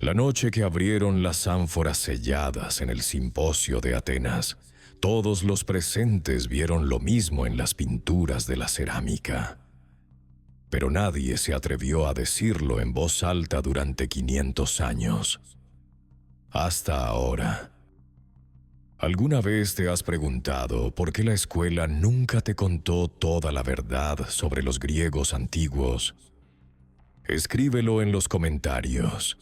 La noche que abrieron las ánforas selladas en el simposio de Atenas, todos los presentes vieron lo mismo en las pinturas de la cerámica. Pero nadie se atrevió a decirlo en voz alta durante 500 años. Hasta ahora. ¿Alguna vez te has preguntado por qué la escuela nunca te contó toda la verdad sobre los griegos antiguos? Escríbelo en los comentarios.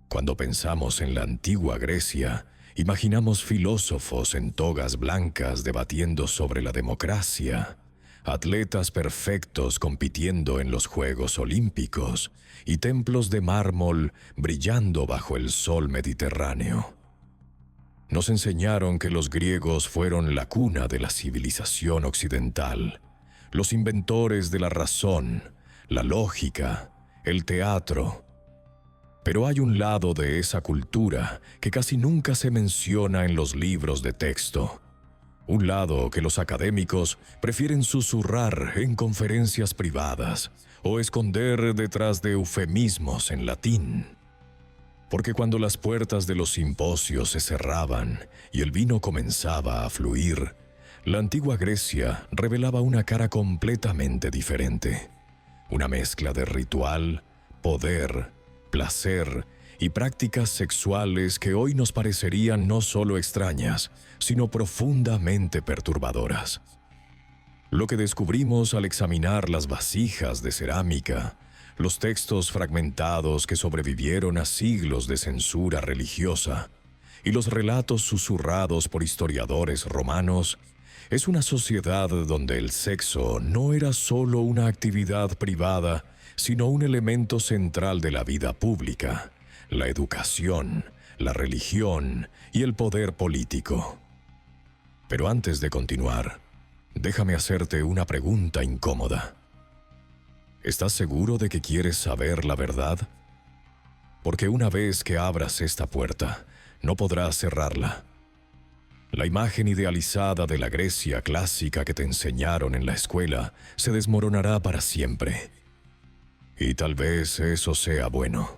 Cuando pensamos en la antigua Grecia, imaginamos filósofos en togas blancas debatiendo sobre la democracia, atletas perfectos compitiendo en los Juegos Olímpicos y templos de mármol brillando bajo el sol mediterráneo. Nos enseñaron que los griegos fueron la cuna de la civilización occidental, los inventores de la razón, la lógica, el teatro. Pero hay un lado de esa cultura que casi nunca se menciona en los libros de texto. Un lado que los académicos prefieren susurrar en conferencias privadas o esconder detrás de eufemismos en latín. Porque cuando las puertas de los simposios se cerraban y el vino comenzaba a fluir, la antigua Grecia revelaba una cara completamente diferente. Una mezcla de ritual, poder, placer y prácticas sexuales que hoy nos parecerían no solo extrañas, sino profundamente perturbadoras. Lo que descubrimos al examinar las vasijas de cerámica, los textos fragmentados que sobrevivieron a siglos de censura religiosa y los relatos susurrados por historiadores romanos, es una sociedad donde el sexo no era solo una actividad privada, sino un elemento central de la vida pública, la educación, la religión y el poder político. Pero antes de continuar, déjame hacerte una pregunta incómoda. ¿Estás seguro de que quieres saber la verdad? Porque una vez que abras esta puerta, no podrás cerrarla. La imagen idealizada de la Grecia clásica que te enseñaron en la escuela se desmoronará para siempre. Y tal vez eso sea bueno.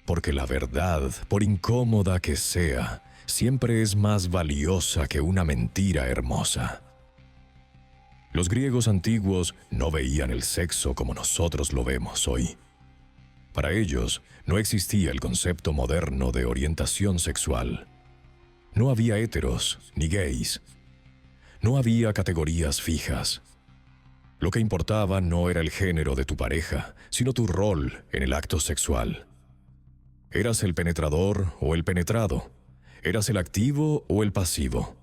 Porque la verdad, por incómoda que sea, siempre es más valiosa que una mentira hermosa. Los griegos antiguos no veían el sexo como nosotros lo vemos hoy. Para ellos no existía el concepto moderno de orientación sexual. No había héteros ni gays. No había categorías fijas. Lo que importaba no era el género de tu pareja, sino tu rol en el acto sexual. ¿Eras el penetrador o el penetrado? ¿Eras el activo o el pasivo?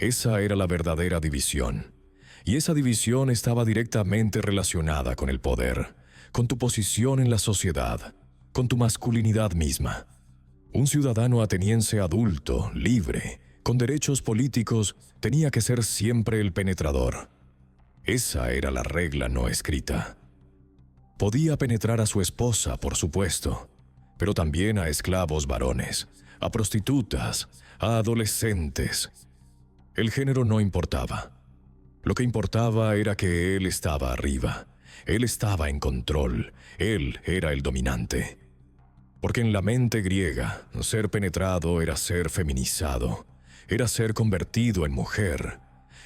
Esa era la verdadera división. Y esa división estaba directamente relacionada con el poder, con tu posición en la sociedad, con tu masculinidad misma. Un ciudadano ateniense adulto, libre, con derechos políticos, tenía que ser siempre el penetrador. Esa era la regla no escrita. Podía penetrar a su esposa, por supuesto, pero también a esclavos varones, a prostitutas, a adolescentes. El género no importaba. Lo que importaba era que él estaba arriba, él estaba en control, él era el dominante. Porque en la mente griega, ser penetrado era ser feminizado, era ser convertido en mujer,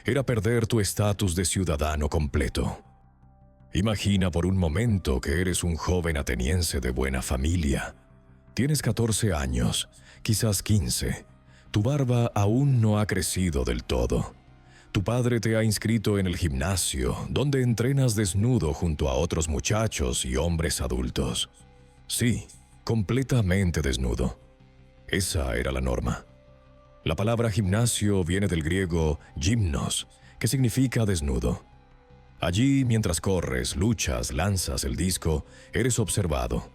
era perder tu estatus de ciudadano completo. Imagina por un momento que eres un joven ateniense de buena familia. Tienes 14 años, quizás 15. Tu barba aún no ha crecido del todo. Tu padre te ha inscrito en el gimnasio, donde entrenas desnudo junto a otros muchachos y hombres adultos. Sí, completamente desnudo. Esa era la norma. La palabra gimnasio viene del griego gimnos, que significa desnudo. Allí, mientras corres, luchas, lanzas el disco, eres observado.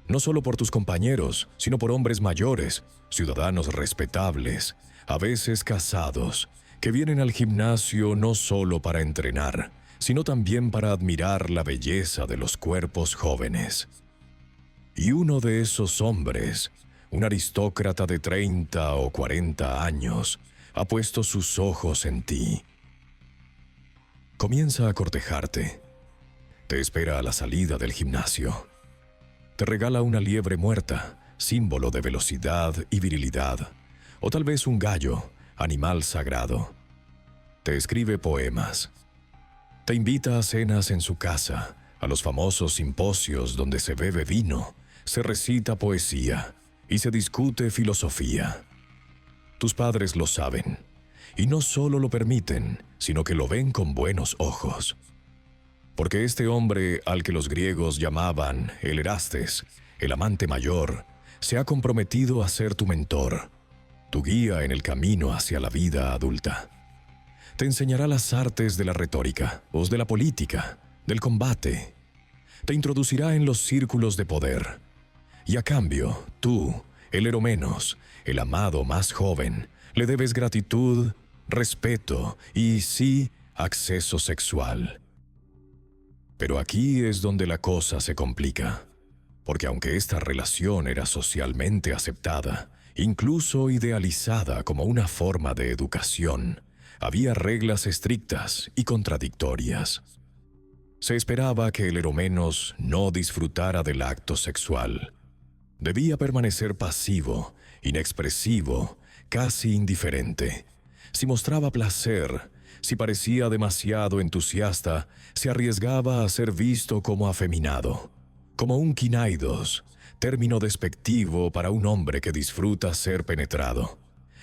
No solo por tus compañeros, sino por hombres mayores, ciudadanos respetables, a veces casados, que vienen al gimnasio no solo para entrenar, sino también para admirar la belleza de los cuerpos jóvenes. Y uno de esos hombres, un aristócrata de 30 o 40 años, ha puesto sus ojos en ti. Comienza a cortejarte. Te espera a la salida del gimnasio. Te regala una liebre muerta, símbolo de velocidad y virilidad, o tal vez un gallo, animal sagrado. Te escribe poemas. Te invita a cenas en su casa, a los famosos simposios donde se bebe vino, se recita poesía y se discute filosofía. Tus padres lo saben, y no solo lo permiten, sino que lo ven con buenos ojos. Porque este hombre al que los griegos llamaban el Erastes, el amante mayor, se ha comprometido a ser tu mentor, tu guía en el camino hacia la vida adulta. Te enseñará las artes de la retórica, los de la política, del combate. Te introducirá en los círculos de poder. Y a cambio, tú, el Eromenos, el amado más joven, le debes gratitud, respeto y, sí, acceso sexual. Pero aquí es donde la cosa se complica, porque aunque esta relación era socialmente aceptada, incluso idealizada como una forma de educación, había reglas estrictas y contradictorias. Se esperaba que el Eromenos no disfrutara del acto sexual. Debía permanecer pasivo, inexpresivo, casi indiferente. Si mostraba placer, si parecía demasiado entusiasta, se arriesgaba a ser visto como afeminado, como un quinaidos, término despectivo para un hombre que disfruta ser penetrado.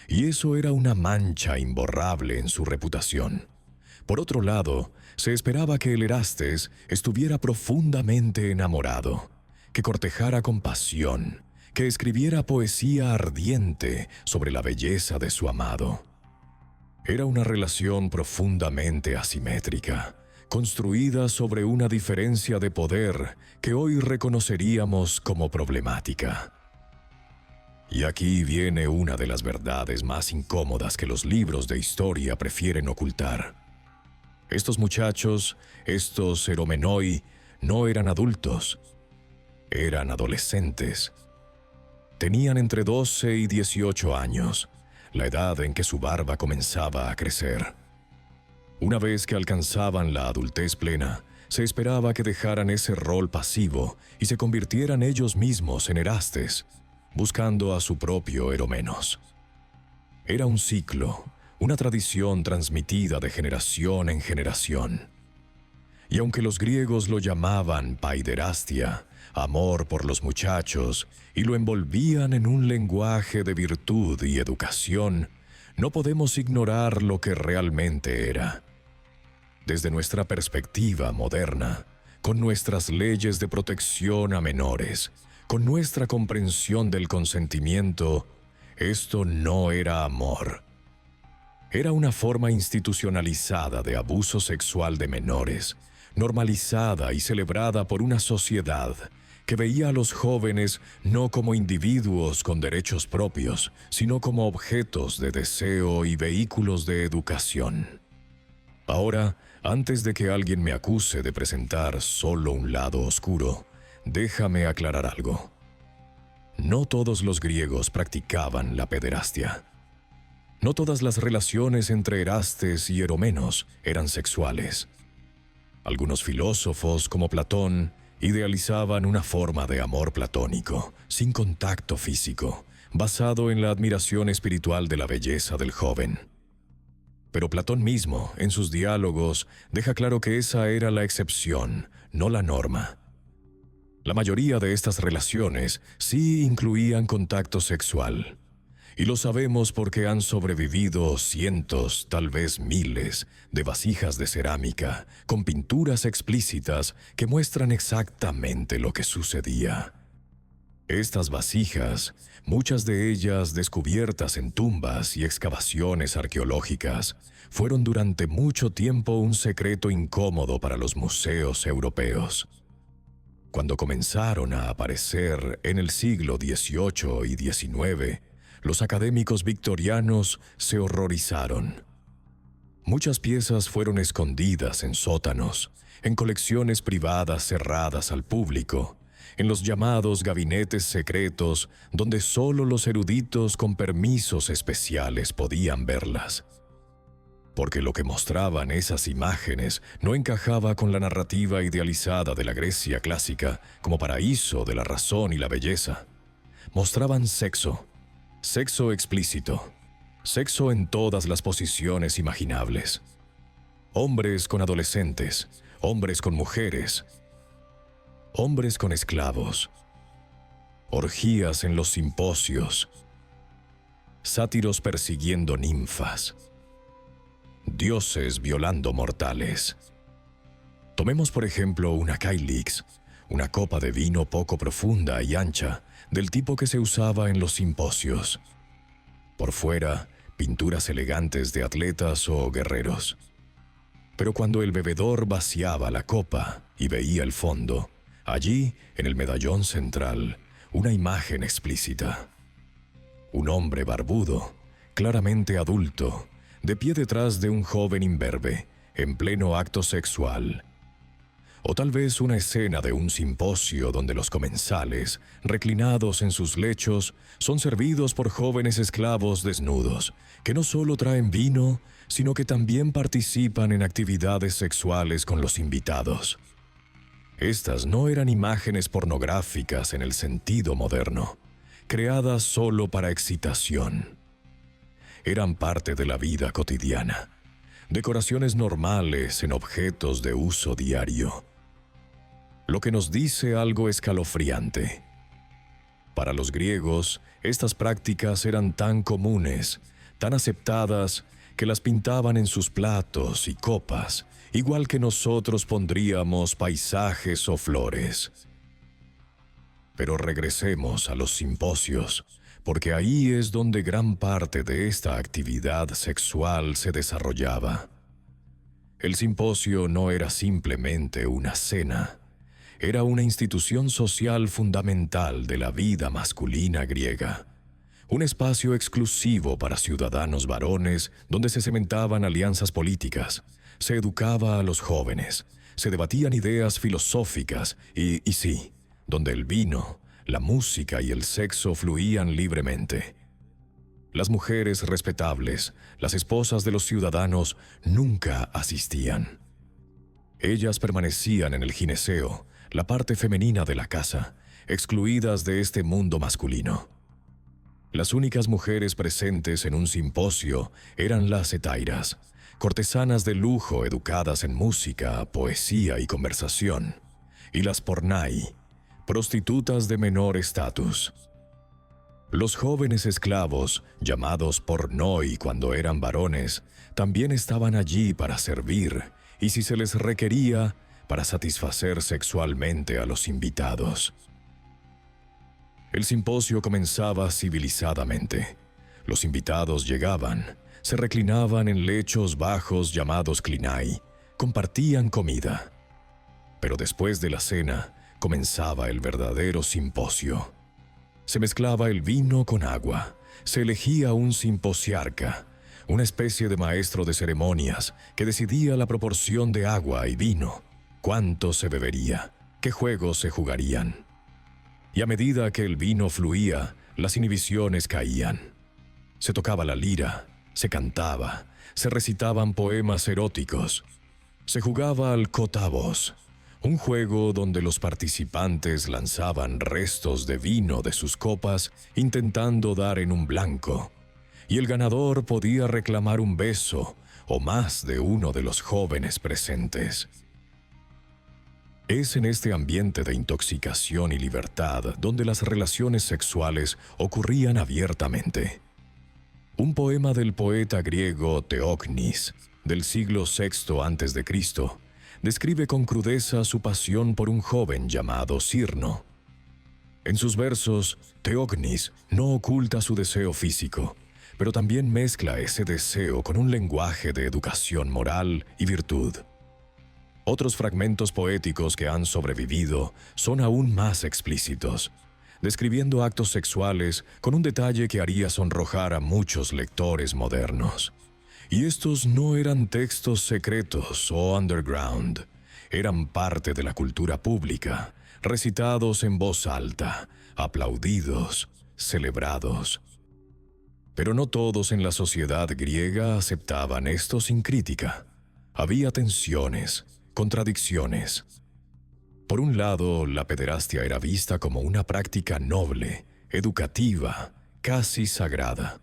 Y eso era una mancha imborrable en su reputación. Por otro lado, se esperaba que el Erastes estuviera profundamente enamorado, que cortejara con pasión, que escribiera poesía ardiente sobre la belleza de su amado. Era una relación profundamente asimétrica, construida sobre una diferencia de poder que hoy reconoceríamos como problemática. Y aquí viene una de las verdades más incómodas que los libros de historia prefieren ocultar. Estos muchachos, estos eromenoi, no eran adultos, eran adolescentes. Tenían entre 12 y 18 años, la edad en que su barba comenzaba a crecer. Una vez que alcanzaban la adultez plena, se esperaba que dejaran ese rol pasivo y se convirtieran ellos mismos en Erastes, buscando a su propio Eromenos. Era un ciclo, una tradición transmitida de generación en generación. Y aunque los griegos lo llamaban paiderastia, amor por los muchachos, y lo envolvían en un lenguaje de virtud y educación, no podemos ignorar lo que realmente era. Desde nuestra perspectiva moderna, con nuestras leyes de protección a menores, con nuestra comprensión del consentimiento, esto no era amor. Era una forma institucionalizada de abuso sexual de menores, normalizada y celebrada por una sociedad que veía a los jóvenes no como individuos con derechos propios, sino como objetos de deseo y vehículos de educación. Ahora, antes de que alguien me acuse de presentar solo un lado oscuro, déjame aclarar algo. No todos los griegos practicaban la pederastia. No todas las relaciones entre Erastes y Eromenos eran sexuales. Algunos filósofos, como Platón, idealizaban una forma de amor platónico, sin contacto físico, basado en la admiración espiritual de la belleza del joven. Pero Platón mismo, en sus diálogos, deja claro que esa era la excepción, no la norma. La mayoría de estas relaciones sí incluían contacto sexual. Y lo sabemos porque han sobrevivido cientos, tal vez miles, de vasijas de cerámica con pinturas explícitas que muestran exactamente lo que sucedía. Estas vasijas, muchas de ellas descubiertas en tumbas y excavaciones arqueológicas, fueron durante mucho tiempo un secreto incómodo para los museos europeos. Cuando comenzaron a aparecer en el siglo XVIII y XIX, los académicos victorianos se horrorizaron. Muchas piezas fueron escondidas en sótanos, en colecciones privadas cerradas al público, en los llamados gabinetes secretos donde solo los eruditos con permisos especiales podían verlas. porque lo que mostraban esas imágenes no encajaba con la narrativa idealizada de la Grecia clásica como paraíso de la razón y la belleza. Mostraban sexo, sexo explícito, sexo en todas las posiciones imaginables. Hombres con adolescentes, hombres con mujeres, hombres con esclavos, orgías en los simposios, sátiros persiguiendo ninfas, dioses violando mortales. Tomemos por ejemplo una Kylix, una copa de vino poco profunda y ancha, del tipo que se usaba en los simposios. Por fuera, pinturas elegantes de atletas o guerreros. Pero cuando el bebedor vaciaba la copa y veía el fondo, allí, en el medallón central, una imagen explícita. Un hombre barbudo, claramente adulto, de pie detrás de un joven imberbe, en pleno acto sexual. O tal vez una escena de un simposio donde los comensales, reclinados en sus lechos, son servidos por jóvenes esclavos desnudos, que no solo traen vino, sino que también participan en actividades sexuales con los invitados. Estas no eran imágenes pornográficas en el sentido moderno, creadas solo para excitación. Eran parte de la vida cotidiana, decoraciones normales en objetos de uso diario. Lo que nos dice algo escalofriante. Para los griegos, estas prácticas eran tan comunes, tan aceptadas, que las pintaban en sus platos y copas, igual que nosotros pondríamos paisajes o flores. Pero regresemos a los simposios, porque ahí es donde gran parte de esta actividad sexual se desarrollaba. El simposio no era simplemente una cena, era una institución social fundamental de la vida masculina griega. Un espacio exclusivo para ciudadanos varones donde se cementaban alianzas políticas, se educaba a los jóvenes, se debatían ideas filosóficas y sí, donde el vino, la música y el sexo fluían libremente. Las mujeres respetables, las esposas de los ciudadanos, nunca asistían. Ellas permanecían en el gineceo, la parte femenina de la casa, excluidas de este mundo masculino. Las únicas mujeres presentes en un simposio eran las hetairas, cortesanas de lujo educadas en música, poesía y conversación, y las pornai, prostitutas de menor estatus. Los jóvenes esclavos, llamados pornoi cuando eran varones, también estaban allí para servir, y si se les requería, para satisfacer sexualmente a los invitados. El simposio comenzaba civilizadamente. Los invitados llegaban, se reclinaban en lechos bajos llamados klinai, compartían comida. Pero después de la cena, comenzaba el verdadero simposio. Se mezclaba el vino con agua, se elegía un simposiarca, una especie de maestro de ceremonias que decidía la proporción de agua y vino, cuánto se bebería, qué juegos se jugarían. Y a medida que el vino fluía, las inhibiciones caían. Se tocaba la lira, se cantaba, se recitaban poemas eróticos, se jugaba al kotavos, un juego donde los participantes lanzaban restos de vino de sus copas intentando dar en un blanco, y el ganador podía reclamar un beso o más de uno de los jóvenes presentes. Es en este ambiente de intoxicación y libertad donde las relaciones sexuales ocurrían abiertamente. Un poema del poeta griego Teognis, del siglo VI a.C., describe con crudeza su pasión por un joven llamado Cirno. En sus versos, Teognis no oculta su deseo físico, pero también mezcla ese deseo con un lenguaje de educación moral y virtud. Otros fragmentos poéticos que han sobrevivido son aún más explícitos, describiendo actos sexuales con un detalle que haría sonrojar a muchos lectores modernos. Y estos no eran textos secretos o underground, eran parte de la cultura pública, recitados en voz alta, aplaudidos, celebrados. Pero no todos en la sociedad griega aceptaban esto sin crítica. Había tensiones, contradicciones. Por un lado, la pederastia era vista como una práctica noble, educativa, casi sagrada.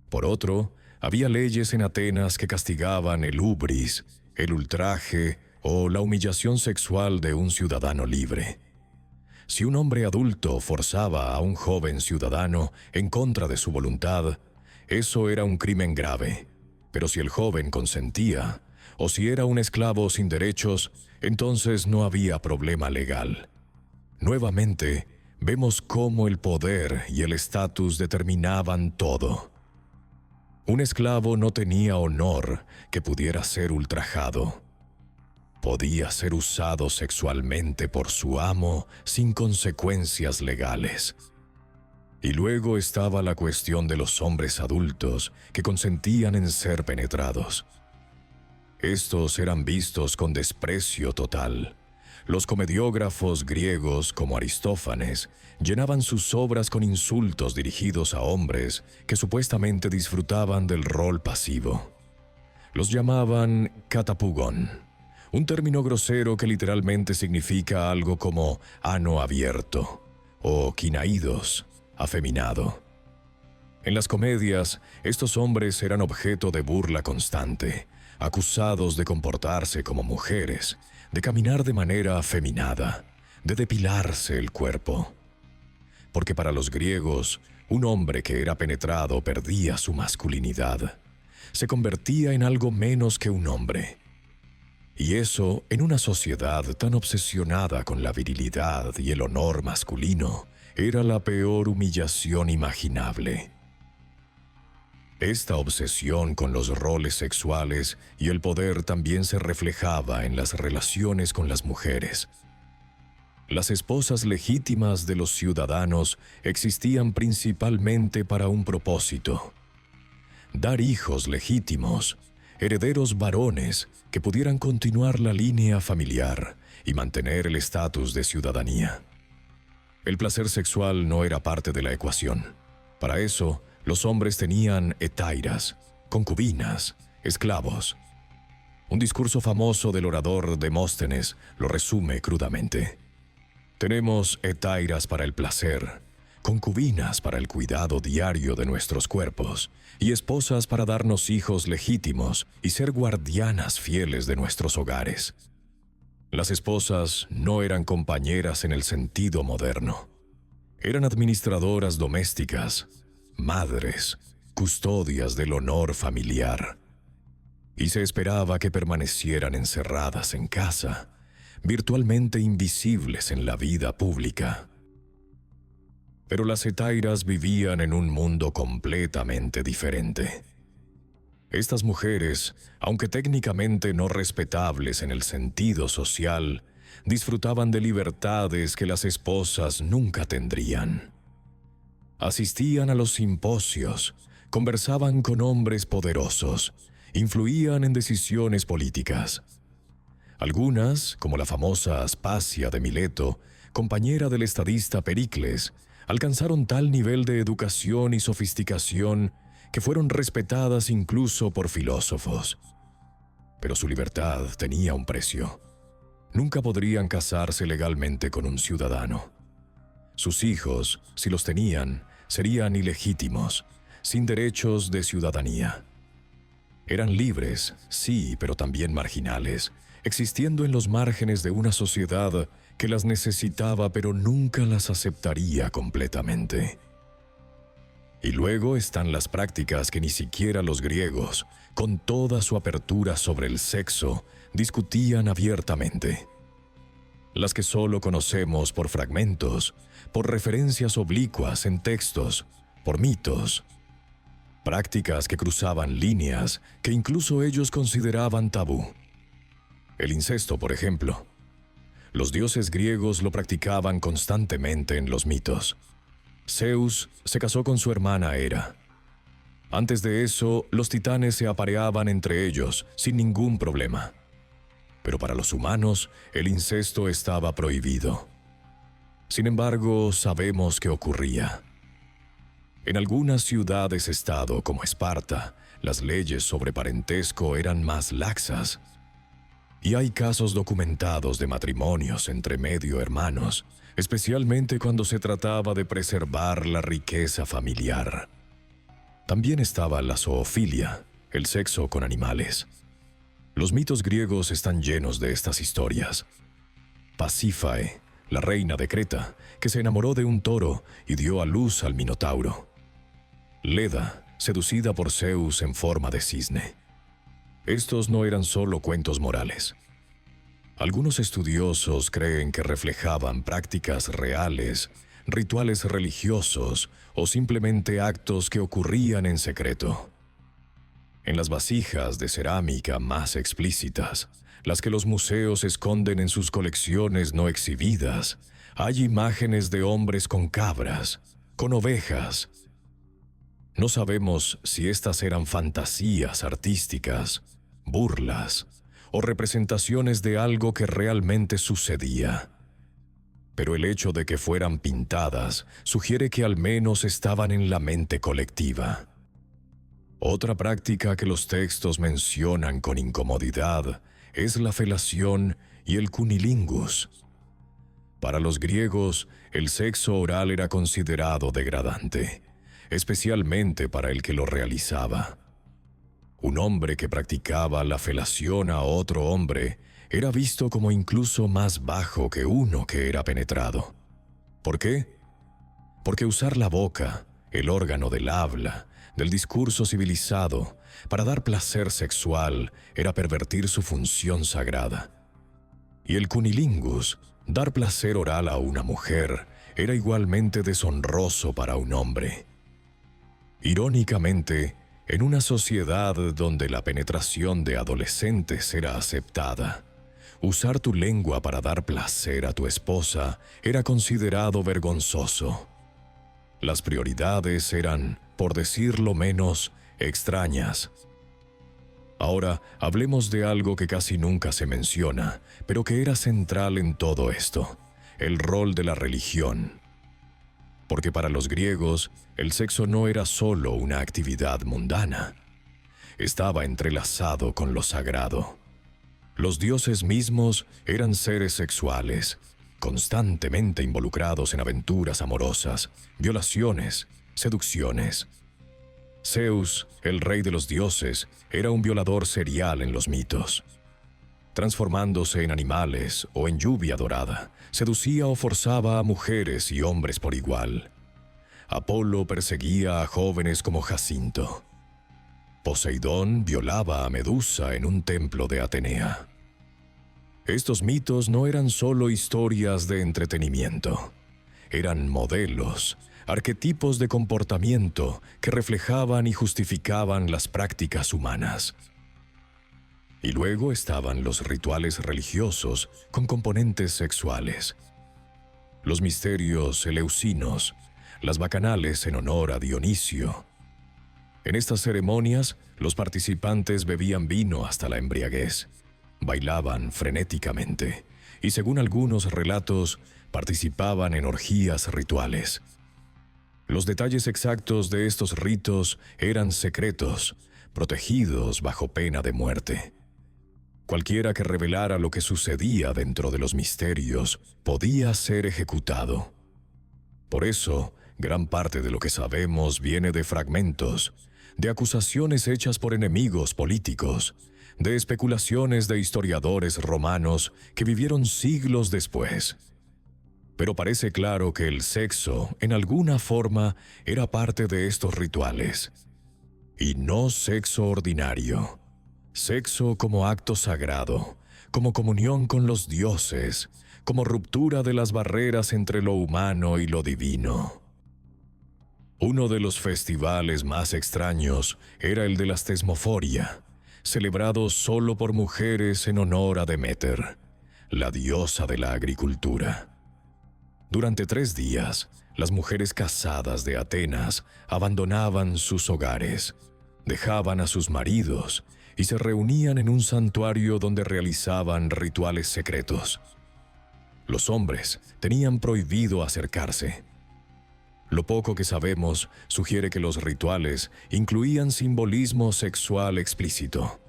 Por otro, había leyes en Atenas que castigaban el hubris, el ultraje o la humillación sexual de un ciudadano libre. Si un hombre adulto forzaba a un joven ciudadano en contra de su voluntad, eso era un crimen grave. Pero si el joven consentía, o si era un esclavo sin derechos, entonces no había problema legal. Nuevamente, vemos cómo el poder y el estatus determinaban todo. Un esclavo no tenía honor que pudiera ser ultrajado. Podía ser usado sexualmente por su amo sin consecuencias legales. Y luego estaba la cuestión de los hombres adultos que consentían en ser penetrados. Estos eran vistos con desprecio total. Los comediógrafos griegos, como Aristófanes, llenaban sus obras con insultos dirigidos a hombres que supuestamente disfrutaban del rol pasivo. Los llamaban katapugón, un término grosero que literalmente significa algo como ano abierto, o kinaídos, afeminado. En las comedias, estos hombres eran objeto de burla constante, acusados de comportarse como mujeres, de caminar de manera afeminada, de depilarse el cuerpo. Porque para los griegos, un hombre que era penetrado perdía su masculinidad, se convertía en algo menos que un hombre. Y eso, en una sociedad tan obsesionada con la virilidad y el honor masculino, era la peor humillación imaginable. Esta obsesión con los roles sexuales y el poder también se reflejaba en las relaciones con las mujeres. Las esposas legítimas de los ciudadanos existían principalmente para un propósito: dar hijos legítimos, herederos varones que pudieran continuar la línea familiar y mantener el estatus de ciudadanía. El placer sexual no era parte de la ecuación. Para eso, los hombres tenían hetairas, concubinas, esclavos. Un discurso famoso del orador Demóstenes lo resume crudamente. Tenemos hetairas para el placer, concubinas para el cuidado diario de nuestros cuerpos, y esposas para darnos hijos legítimos y ser guardianas fieles de nuestros hogares. Las esposas no eran compañeras en el sentido moderno. Eran administradoras domésticas, madres, custodias del honor familiar. Y se esperaba que permanecieran encerradas en casa, virtualmente invisibles en la vida pública. Pero las hetairas vivían en un mundo completamente diferente. Estas mujeres, aunque técnicamente no respetables en el sentido social, disfrutaban de libertades que las esposas nunca tendrían. Asistían a los simposios, conversaban con hombres poderosos, influían en decisiones políticas. Algunas, como la famosa Aspasia de Mileto, compañera del estadista Pericles, alcanzaron tal nivel de educación y sofisticación que fueron respetadas incluso por filósofos. Pero su libertad tenía un precio. Nunca podrían casarse legalmente con un ciudadano. Sus hijos, si los tenían, serían ilegítimos, sin derechos de ciudadanía. Eran libres, sí, pero también marginales, existiendo en los márgenes de una sociedad que las necesitaba pero nunca las aceptaría completamente. Y luego están las prácticas que ni siquiera los griegos, con toda su apertura sobre el sexo, discutían abiertamente. Las que solo conocemos por fragmentos, por referencias oblicuas en textos, por mitos. Prácticas que cruzaban líneas que incluso ellos consideraban tabú. El incesto, por ejemplo. Los dioses griegos lo practicaban constantemente en los mitos. Zeus se casó con su hermana Hera. Antes de eso, los titanes se apareaban entre ellos sin ningún problema. Pero para los humanos, el incesto estaba prohibido. Sin embargo, sabemos qué ocurría. En algunas ciudades-estado como Esparta, las leyes sobre parentesco eran más laxas. Y hay casos documentados de matrimonios entre medio hermanos, especialmente cuando se trataba de preservar la riqueza familiar. También estaba la zoofilia, el sexo con animales. Los mitos griegos están llenos de estas historias. Pasífae, la reina de Creta, que se enamoró de un toro y dio a luz al Minotauro. Leda, seducida por Zeus en forma de cisne. Estos no eran solo cuentos morales. Algunos estudiosos creen que reflejaban prácticas reales, rituales religiosos o simplemente actos que ocurrían en secreto. En las vasijas de cerámica más explícitas, las que los museos esconden en sus colecciones no exhibidas, hay imágenes de hombres con cabras, con ovejas. No sabemos si estas eran fantasías artísticas, burlas o representaciones de algo que realmente sucedía. Pero el hecho de que fueran pintadas sugiere que al menos estaban en la mente colectiva. Otra práctica que los textos mencionan con incomodidad es la felación y el cunilingus. Para los griegos, el sexo oral era considerado degradante, especialmente para el que lo realizaba. Un hombre que practicaba la felación a otro hombre era visto como incluso más bajo que uno que era penetrado. ¿Por qué? Porque usar la boca, el órgano del habla, del discurso civilizado, para dar placer sexual era pervertir su función sagrada. Y el cunilingus, dar placer oral a una mujer, era igualmente deshonroso para un hombre. Irónicamente, en una sociedad donde la penetración de adolescentes era aceptada, usar tu lengua para dar placer a tu esposa era considerado vergonzoso. Las prioridades eran, por decirlo menos, extrañas. Ahora, hablemos de algo que casi nunca se menciona, pero que era central en todo esto: el rol de la religión. Porque para los griegos, el sexo no era solo una actividad mundana. Estaba entrelazado con lo sagrado. Los dioses mismos eran seres sexuales, constantemente involucrados en aventuras amorosas, violaciones, seducciones. Zeus, el rey de los dioses, era un violador serial en los mitos. Transformándose en animales o en lluvia dorada, seducía o forzaba a mujeres y hombres por igual. Apolo perseguía a jóvenes como Jacinto. Poseidón violaba a Medusa en un templo de Atenea. Estos mitos no eran solo historias de entretenimiento. Eran modelos, arquetipos de comportamiento que reflejaban y justificaban las prácticas humanas. Y luego estaban los rituales religiosos con componentes sexuales. Los misterios eleusinos, las bacanales en honor a Dionisio. En estas ceremonias, los participantes bebían vino hasta la embriaguez, bailaban frenéticamente y, según algunos relatos, participaban en orgías rituales. Los detalles exactos de estos ritos eran secretos, protegidos bajo pena de muerte. Cualquiera que revelara lo que sucedía dentro de los misterios podía ser ejecutado. Por eso, gran parte de lo que sabemos viene de fragmentos, de acusaciones hechas por enemigos políticos, de especulaciones de historiadores romanos que vivieron siglos después. Pero parece claro que el sexo, en alguna forma, era parte de estos rituales. Y no sexo ordinario. Sexo como acto sagrado, como comunión con los dioses, como ruptura de las barreras entre lo humano y lo divino. Uno de los festivales más extraños era el de la Thesmoforia, celebrado solo por mujeres en honor a Deméter, la diosa de la agricultura. Durante 3 días, las mujeres casadas de Atenas abandonaban sus hogares, dejaban a sus maridos y se reunían en un santuario donde realizaban rituales secretos. Los hombres tenían prohibido acercarse. Lo poco que sabemos sugiere que los rituales incluían simbolismo sexual explícito.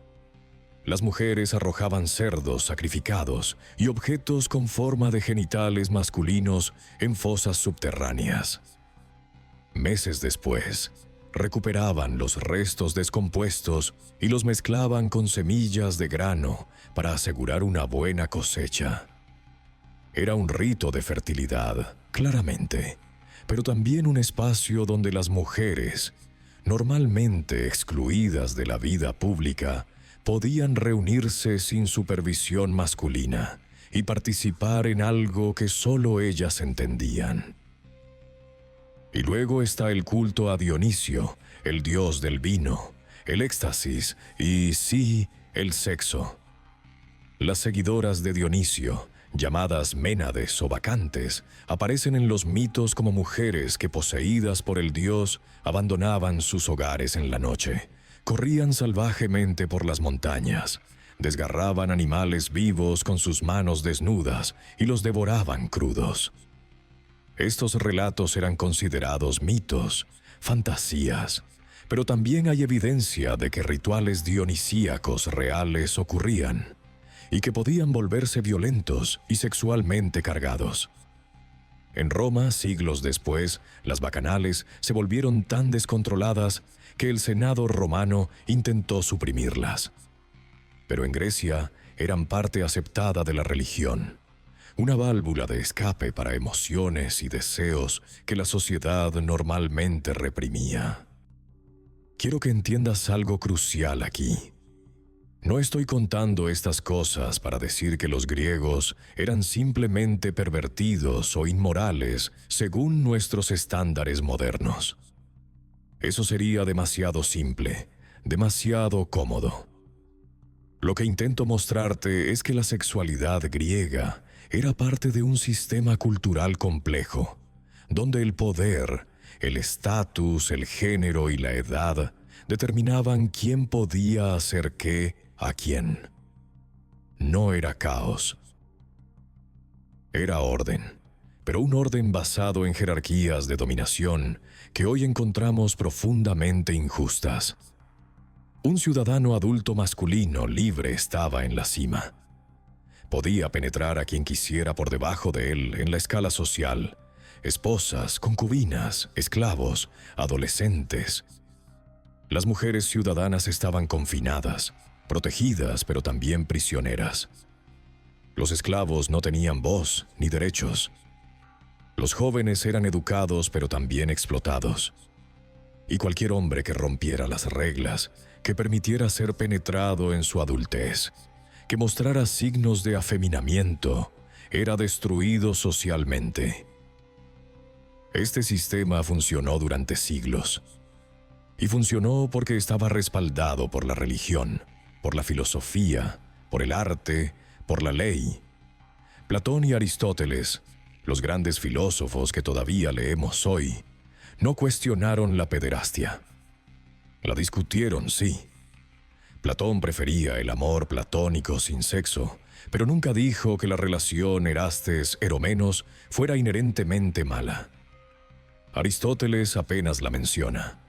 Las mujeres arrojaban cerdos sacrificados y objetos con forma de genitales masculinos en fosas subterráneas. Meses después, recuperaban los restos descompuestos y los mezclaban con semillas de grano para asegurar una buena cosecha. Era un rito de fertilidad, claramente, pero también un espacio donde las mujeres, normalmente excluidas de la vida pública, podían reunirse sin supervisión masculina y participar en algo que solo ellas entendían. Y luego está el culto a Dionisio, el dios del vino, el éxtasis y, sí, el sexo. Las seguidoras de Dionisio, llamadas Ménades o Bacantes, aparecen en los mitos como mujeres que, poseídas por el dios, abandonaban sus hogares en la noche, corrían salvajemente por las montañas, desgarraban animales vivos con sus manos desnudas y los devoraban crudos. Estos relatos eran considerados mitos, fantasías, pero también hay evidencia de que rituales dionisíacos reales ocurrían y que podían volverse violentos y sexualmente cargados. En Roma, siglos después, las bacanales se volvieron tan descontroladas que el Senado romano intentó suprimirlas. Pero en Grecia eran parte aceptada de la religión, una válvula de escape para emociones y deseos que la sociedad normalmente reprimía. Quiero que entiendas algo crucial aquí. No estoy contando estas cosas para decir que los griegos eran simplemente pervertidos o inmorales según nuestros estándares modernos. Eso sería demasiado simple, demasiado cómodo. Lo que intento mostrarte es que la sexualidad griega era parte de un sistema cultural complejo, donde el poder, el estatus, el género y la edad determinaban quién podía hacer qué a quién. No era caos. Era orden, pero un orden basado en jerarquías de dominación que hoy encontramos profundamente injustas. Un ciudadano adulto masculino libre estaba en la cima. Podía penetrar a quien quisiera por debajo de él en la escala social: esposas, concubinas, esclavos, adolescentes. Las mujeres ciudadanas estaban confinadas, protegidas pero también prisioneras. Los esclavos no tenían voz ni derechos. Los jóvenes eran educados pero también explotados. Y cualquier hombre que rompiera las reglas, que permitiera ser penetrado en su adultez, que mostrara signos de afeminamiento, era destruido socialmente. Este sistema funcionó durante siglos. Y funcionó porque estaba respaldado por la religión, por la filosofía, por el arte, por la ley. Platón y Aristóteles, los grandes filósofos que todavía leemos hoy, no cuestionaron la pederastia. La discutieron, sí. Platón prefería el amor platónico sin sexo, pero nunca dijo que la relación Erastes-Eromenos fuera inherentemente mala. Aristóteles apenas la menciona.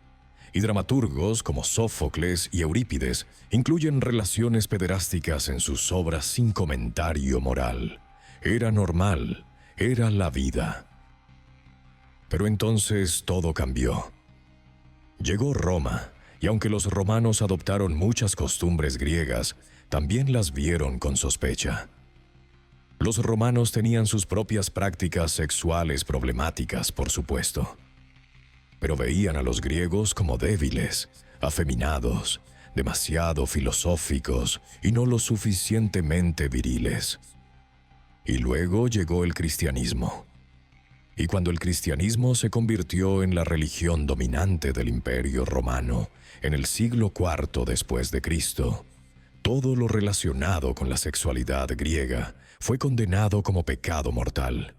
Y dramaturgos como Sófocles y Eurípides incluyen relaciones pederásticas en sus obras sin comentario moral. Era normal, era la vida. Pero entonces todo cambió. Llegó Roma, y aunque los romanos adoptaron muchas costumbres griegas, también las vieron con sospecha. Los romanos tenían sus propias prácticas sexuales problemáticas, por supuesto. Pero veían a los griegos como débiles, afeminados, demasiado filosóficos y no lo suficientemente viriles. Y luego llegó el cristianismo. Y cuando el cristianismo se convirtió en la religión dominante del Imperio Romano en el siglo IV después de Cristo, todo lo relacionado con la sexualidad griega fue condenado como pecado mortal.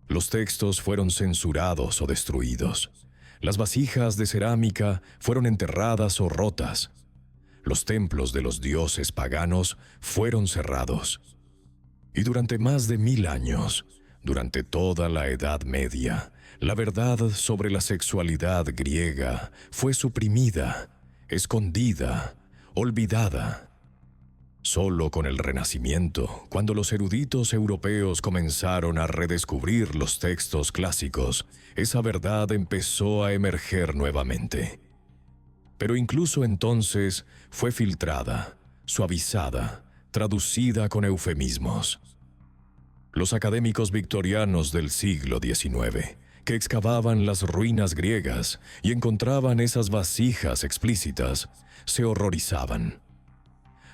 Los textos fueron censurados o destruidos. Las vasijas de cerámica fueron enterradas o rotas. Los templos de los dioses paganos fueron cerrados. Y durante más de 1000 años, durante toda la Edad Media, La verdad sobre la sexualidad griega fue suprimida, escondida, olvidada. Solo con el Renacimiento, cuando los eruditos europeos comenzaron a redescubrir los textos clásicos, esa verdad empezó a emerger nuevamente. Pero incluso entonces fue filtrada, suavizada, traducida con eufemismos. Los académicos victorianos del siglo XIX, que excavaban las ruinas griegas y encontraban esas vasijas explícitas, se horrorizaban.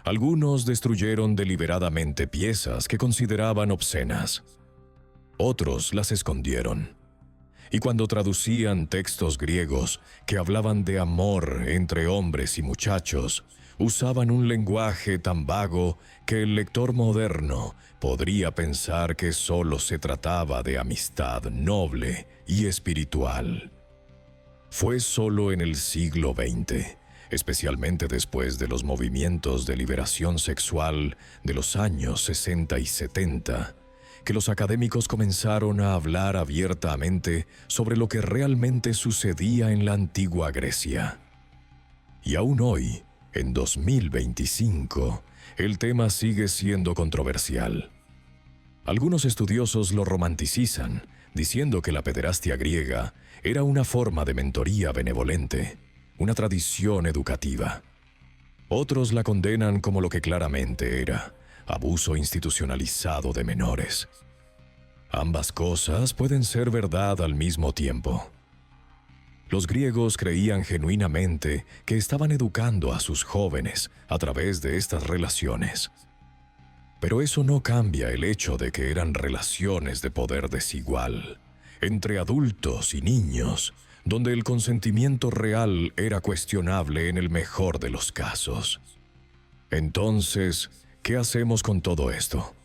Algunos destruyeron deliberadamente piezas que consideraban obscenas. Otros las escondieron. Y cuando traducían textos griegos que hablaban de amor entre hombres y muchachos, usaban un lenguaje tan vago que el lector moderno podría pensar que solo se trataba de amistad noble y espiritual. Fue solo en el siglo XX, especialmente después de los movimientos de liberación sexual de los años 60 y 70, que los académicos comenzaron a hablar abiertamente sobre lo que realmente sucedía en la antigua Grecia. Y aún hoy, en 2025, el tema sigue siendo controversial. Algunos estudiosos lo romanticizan, diciendo que la pederastia griega era una forma de mentoría benevolente, una tradición educativa. Otros la condenan como lo que claramente era, abuso institucionalizado de menores. Ambas cosas pueden ser verdad al mismo tiempo. Los griegos creían genuinamente que estaban educando a sus jóvenes a través de estas relaciones. Pero eso no cambia el hecho de que eran relaciones de poder desigual, entre adultos y niños, donde el consentimiento real era cuestionable en el mejor de los casos. Entonces, ¿qué hacemos con todo esto?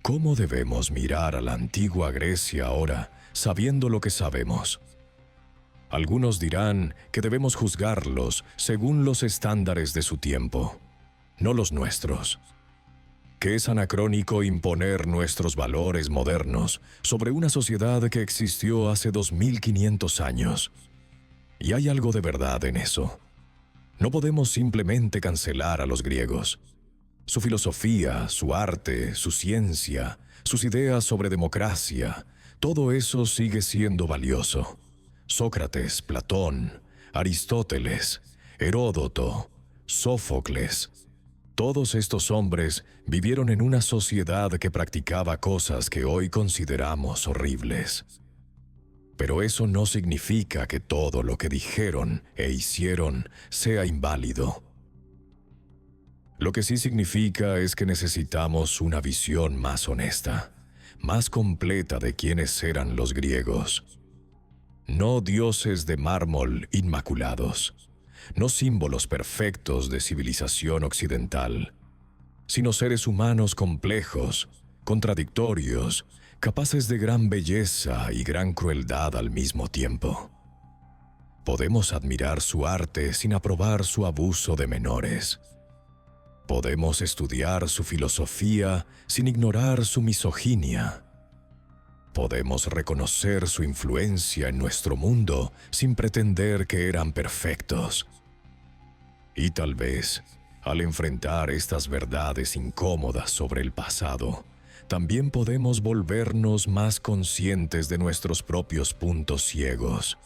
¿Cómo debemos mirar a la antigua Grecia ahora, sabiendo lo que sabemos? Algunos dirán que debemos juzgarlos según los estándares de su tiempo, no los nuestros. Que es anacrónico imponer nuestros valores modernos sobre una sociedad que existió hace 2500 años. Y hay algo de verdad en eso. No podemos simplemente cancelar a los griegos. Su filosofía, su arte, su ciencia, sus ideas sobre democracia, todo eso sigue siendo valioso. Sócrates, Platón, Aristóteles, Heródoto, Sófocles. Todos estos hombres vivieron en una sociedad que practicaba cosas que hoy consideramos horribles. Pero eso no significa que todo lo que dijeron e hicieron sea inválido. Lo que sí significa es que necesitamos una visión más honesta, más completa de quiénes eran los griegos. No dioses de mármol inmaculados, no símbolos perfectos de civilización occidental, sino seres humanos complejos, contradictorios, capaces de gran belleza y gran crueldad al mismo tiempo. Podemos admirar su arte sin aprobar su abuso de menores. Podemos estudiar su filosofía sin ignorar su misoginia. Podemos reconocer su influencia en nuestro mundo sin pretender que eran perfectos. Y tal vez, al enfrentar estas verdades incómodas sobre el pasado, también podemos volvernos más conscientes de nuestros propios puntos ciegos.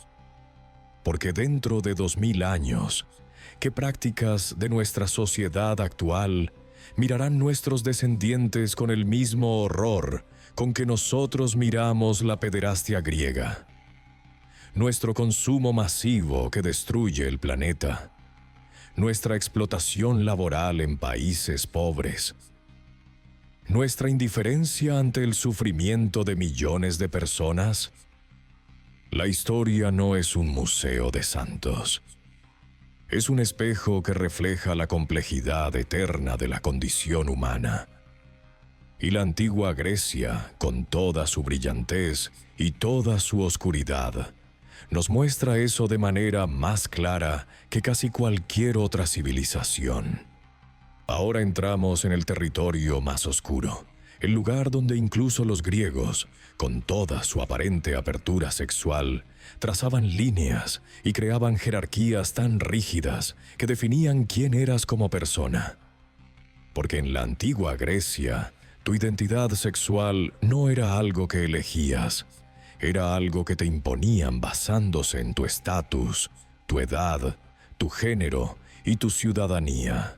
Porque dentro de 2000 años, ¿qué prácticas de nuestra sociedad actual mirarán nuestros descendientes con el mismo horror con que nosotros miramos la pederastia griega? Nuestro consumo masivo que destruye el planeta, nuestra explotación laboral en países pobres, nuestra indiferencia ante el sufrimiento de millones de personas. La historia no es un museo de santos. Es un espejo que refleja la complejidad eterna de la condición humana. Y la antigua Grecia, con toda su brillantez y toda su oscuridad, nos muestra eso de manera más clara que casi cualquier otra civilización. Ahora entramos en el territorio más oscuro, el lugar donde incluso los griegos, con toda su aparente apertura sexual, trazaban líneas y creaban jerarquías tan rígidas que definían quién eras como persona. Porque en la antigua Grecia, tu identidad sexual no era algo que elegías, era algo que te imponían basándose en tu estatus, tu edad, tu género y tu ciudadanía.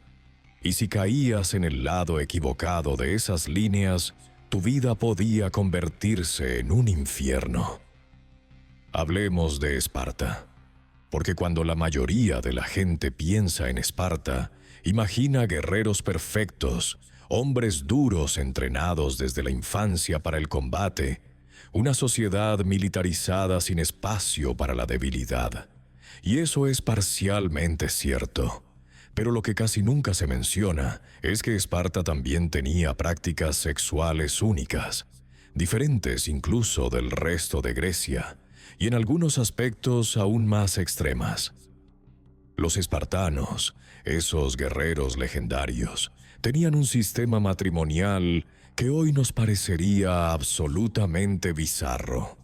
Y si caías en el lado equivocado de esas líneas, tu vida podía convertirse en un infierno. Hablemos de Esparta, porque cuando la mayoría de la gente piensa en Esparta, imagina guerreros perfectos, hombres duros entrenados desde la infancia para el combate, una sociedad militarizada sin espacio para la debilidad. Y eso es parcialmente cierto. Pero lo que casi nunca se menciona es que Esparta también tenía prácticas sexuales únicas, diferentes incluso del resto de Grecia, y en algunos aspectos aún más extremas. Los espartanos, esos guerreros legendarios, tenían un sistema matrimonial que hoy nos parecería absolutamente bizarro.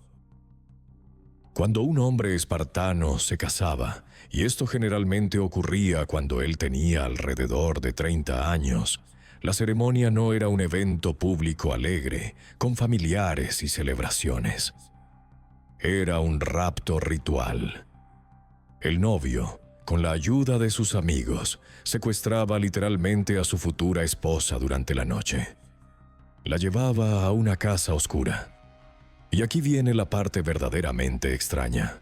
Cuando un hombre espartano se casaba, y esto generalmente ocurría cuando él tenía alrededor de 30 años, la ceremonia no era un evento público alegre, con familiares y celebraciones. Era un rapto ritual. El novio, con la ayuda de sus amigos, secuestraba literalmente a su futura esposa durante la noche. La llevaba a una casa oscura. Y aquí viene la parte verdaderamente extraña.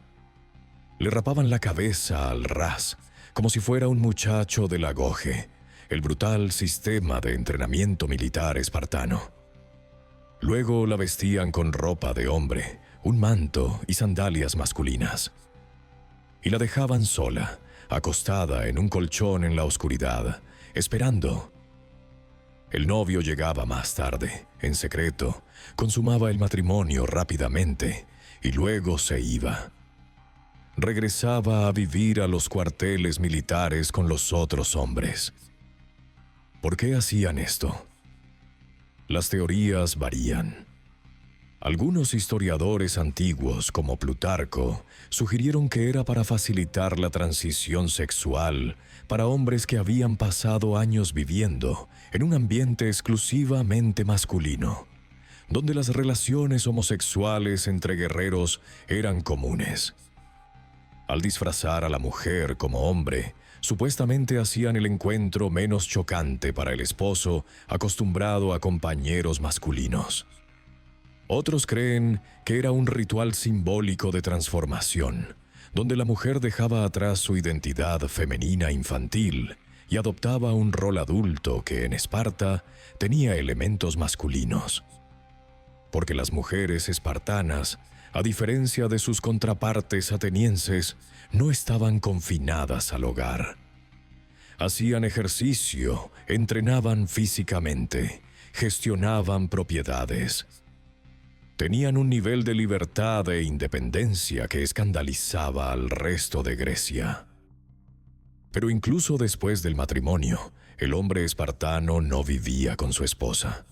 Le rapaban la cabeza al ras, como si fuera un muchacho del agoge, el brutal sistema de entrenamiento militar espartano. Luego la vestían con ropa de hombre, un manto y sandalias masculinas. Y la dejaban sola, acostada en un colchón en la oscuridad, esperando. El novio llegaba más tarde, en secreto, consumaba el matrimonio rápidamente y luego se iba. Regresaba a vivir a los cuarteles militares con los otros hombres. ¿Por qué hacían esto? Las teorías varían. Algunos historiadores antiguos, como Plutarco, sugirieron que era para facilitar la transición sexual para hombres que habían pasado años viviendo en un ambiente exclusivamente masculino, donde las relaciones homosexuales entre guerreros eran comunes. Al disfrazar a la mujer como hombre, supuestamente hacían el encuentro menos chocante para el esposo acostumbrado a compañeros masculinos. Otros creen que era un ritual simbólico de transformación, donde la mujer dejaba atrás su identidad femenina infantil y adoptaba un rol adulto que en Esparta tenía elementos masculinos. Porque las mujeres espartanas, a diferencia de sus contrapartes atenienses, no estaban confinadas al hogar. Hacían ejercicio, entrenaban físicamente, gestionaban propiedades. Tenían un nivel de libertad e independencia que escandalizaba al resto de Grecia. Pero incluso después del matrimonio, el hombre espartano no vivía con su esposa.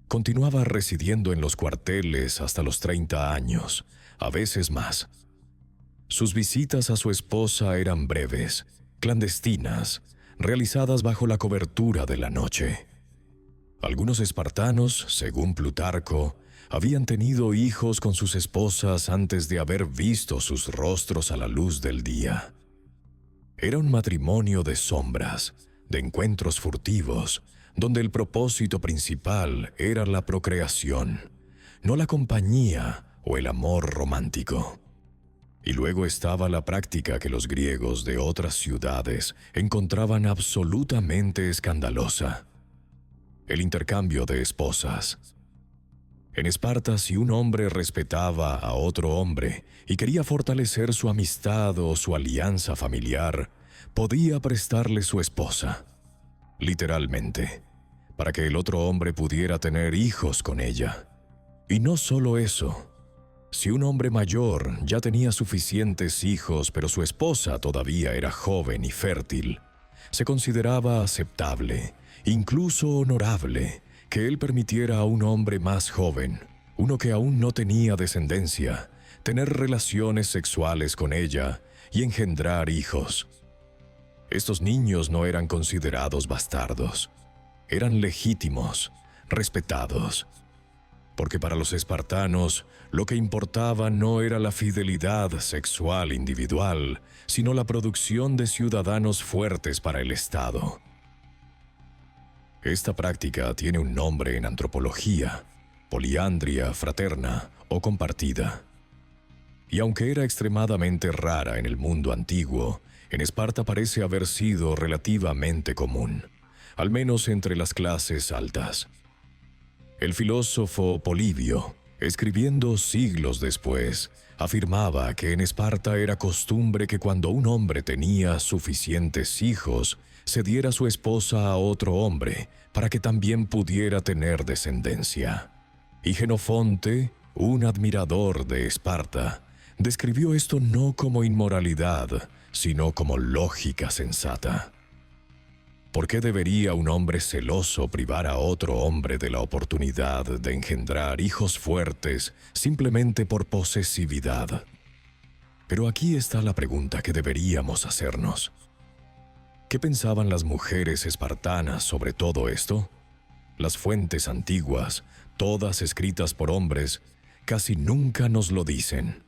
Continuaba residiendo en los cuarteles hasta los 30 años, a veces más. Sus visitas a su esposa eran breves, clandestinas, realizadas bajo la cobertura de la noche. Algunos espartanos, según Plutarco, habían tenido hijos con sus esposas antes de haber visto sus rostros a la luz del día. Era un matrimonio de sombras, de encuentros furtivos, donde el propósito principal era la procreación, no la compañía o el amor romántico. Y luego estaba la práctica que los griegos de otras ciudades encontraban absolutamente escandalosa: el intercambio de esposas. En Esparta, si un hombre respetaba a otro hombre y quería fortalecer su amistad o su alianza familiar, podía prestarle su esposa, literalmente, para que el otro hombre pudiera tener hijos con ella. Y no solo eso. Si un hombre mayor ya tenía suficientes hijos, pero su esposa todavía era joven y fértil, se consideraba aceptable, incluso honorable, que él permitiera a un hombre más joven, uno que aún no tenía descendencia, tener relaciones sexuales con ella y engendrar hijos. Estos niños no eran considerados bastardos, eran legítimos, respetados, porque para los espartanos lo que importaba no era la fidelidad sexual individual, sino la producción de ciudadanos fuertes para el Estado. Esta práctica tiene un nombre en antropología: poliandria fraterna o compartida. Y aunque era extremadamente rara en el mundo antiguo, en Esparta parece haber sido relativamente común, al menos entre las clases altas. El filósofo Polibio, escribiendo siglos después, afirmaba que en Esparta era costumbre que cuando un hombre tenía suficientes hijos, se diera su esposa a otro hombre para que también pudiera tener descendencia. Y Jenofonte, un admirador de Esparta, describió esto no como inmoralidad, sino como lógica sensata. ¿Por qué debería un hombre celoso privar a otro hombre de la oportunidad de engendrar hijos fuertes simplemente por posesividad? Pero aquí está la pregunta que deberíamos hacernos. ¿Qué pensaban las mujeres espartanas sobre todo esto? Las fuentes antiguas, todas escritas por hombres, casi nunca nos lo dicen.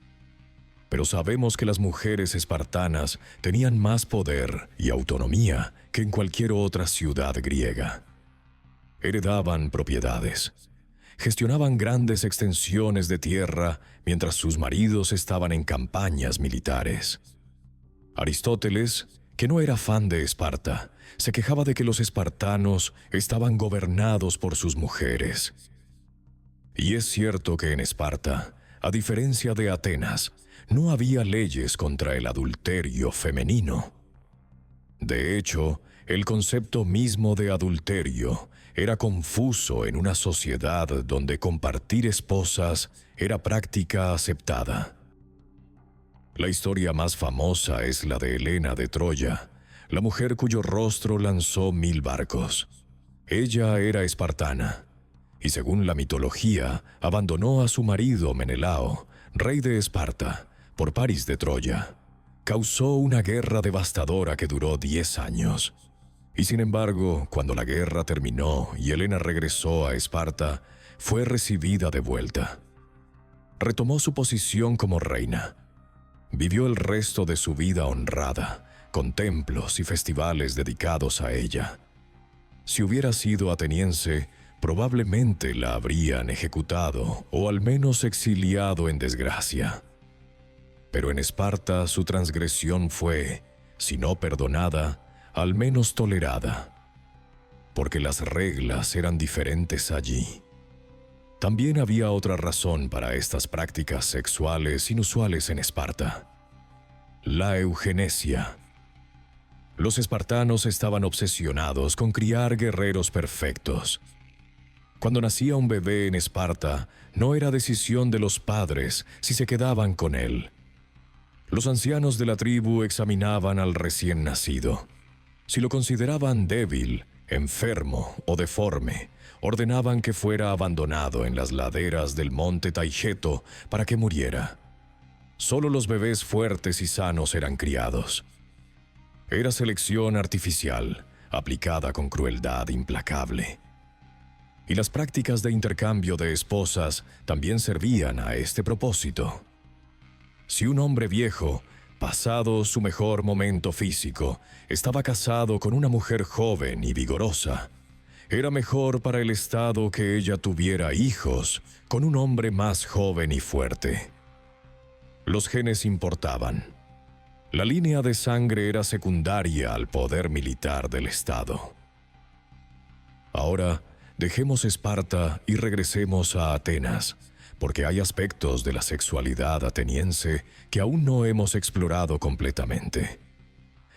Pero sabemos que las mujeres espartanas tenían más poder y autonomía que en cualquier otra ciudad griega. Heredaban propiedades, gestionaban grandes extensiones de tierra mientras sus maridos estaban en campañas militares. Aristóteles, que no era fan de Esparta, se quejaba de que los espartanos estaban gobernados por sus mujeres. Y es cierto que en Esparta, a diferencia de Atenas, no había leyes contra el adulterio femenino. De hecho, el concepto mismo de adulterio era confuso en una sociedad donde compartir esposas era práctica aceptada. La historia más famosa es la de Helena de Troya, la mujer cuyo rostro lanzó 1000 barcos. Ella era espartana, y según la mitología, abandonó a su marido Menelao, rey de Esparta, por París de Troya. Causó una guerra devastadora que duró 10 años. Y sin embargo, cuando la guerra terminó y Helena regresó a Esparta, fue recibida de vuelta. Retomó su posición como reina. Vivió el resto de su vida honrada, con templos y festivales dedicados a ella. Si hubiera sido ateniense, probablemente la habrían ejecutado o al menos exiliado en desgracia. Pero en Esparta su transgresión fue, si no perdonada, al menos tolerada, porque las reglas eran diferentes allí. También había otra razón para estas prácticas sexuales inusuales en Esparta: la eugenesia. Los espartanos estaban obsesionados con criar guerreros perfectos. Cuando nacía un bebé en Esparta, no era decisión de los padres si se quedaban con él. Los ancianos de la tribu examinaban al recién nacido. Si lo consideraban débil, enfermo o deforme, ordenaban que fuera abandonado en las laderas del monte Taygeto para que muriera. Solo los bebés fuertes y sanos eran criados. Era selección artificial, aplicada con crueldad implacable. Y las prácticas de intercambio de esposas también servían a este propósito. Si un hombre viejo, pasado su mejor momento físico, estaba casado con una mujer joven y vigorosa, era mejor para el Estado que ella tuviera hijos con un hombre más joven y fuerte. Los genes importaban. La línea de sangre era secundaria al poder militar del Estado. Ahora, dejemos Esparta y regresemos a Atenas, porque hay aspectos de la sexualidad ateniense que aún no hemos explorado completamente.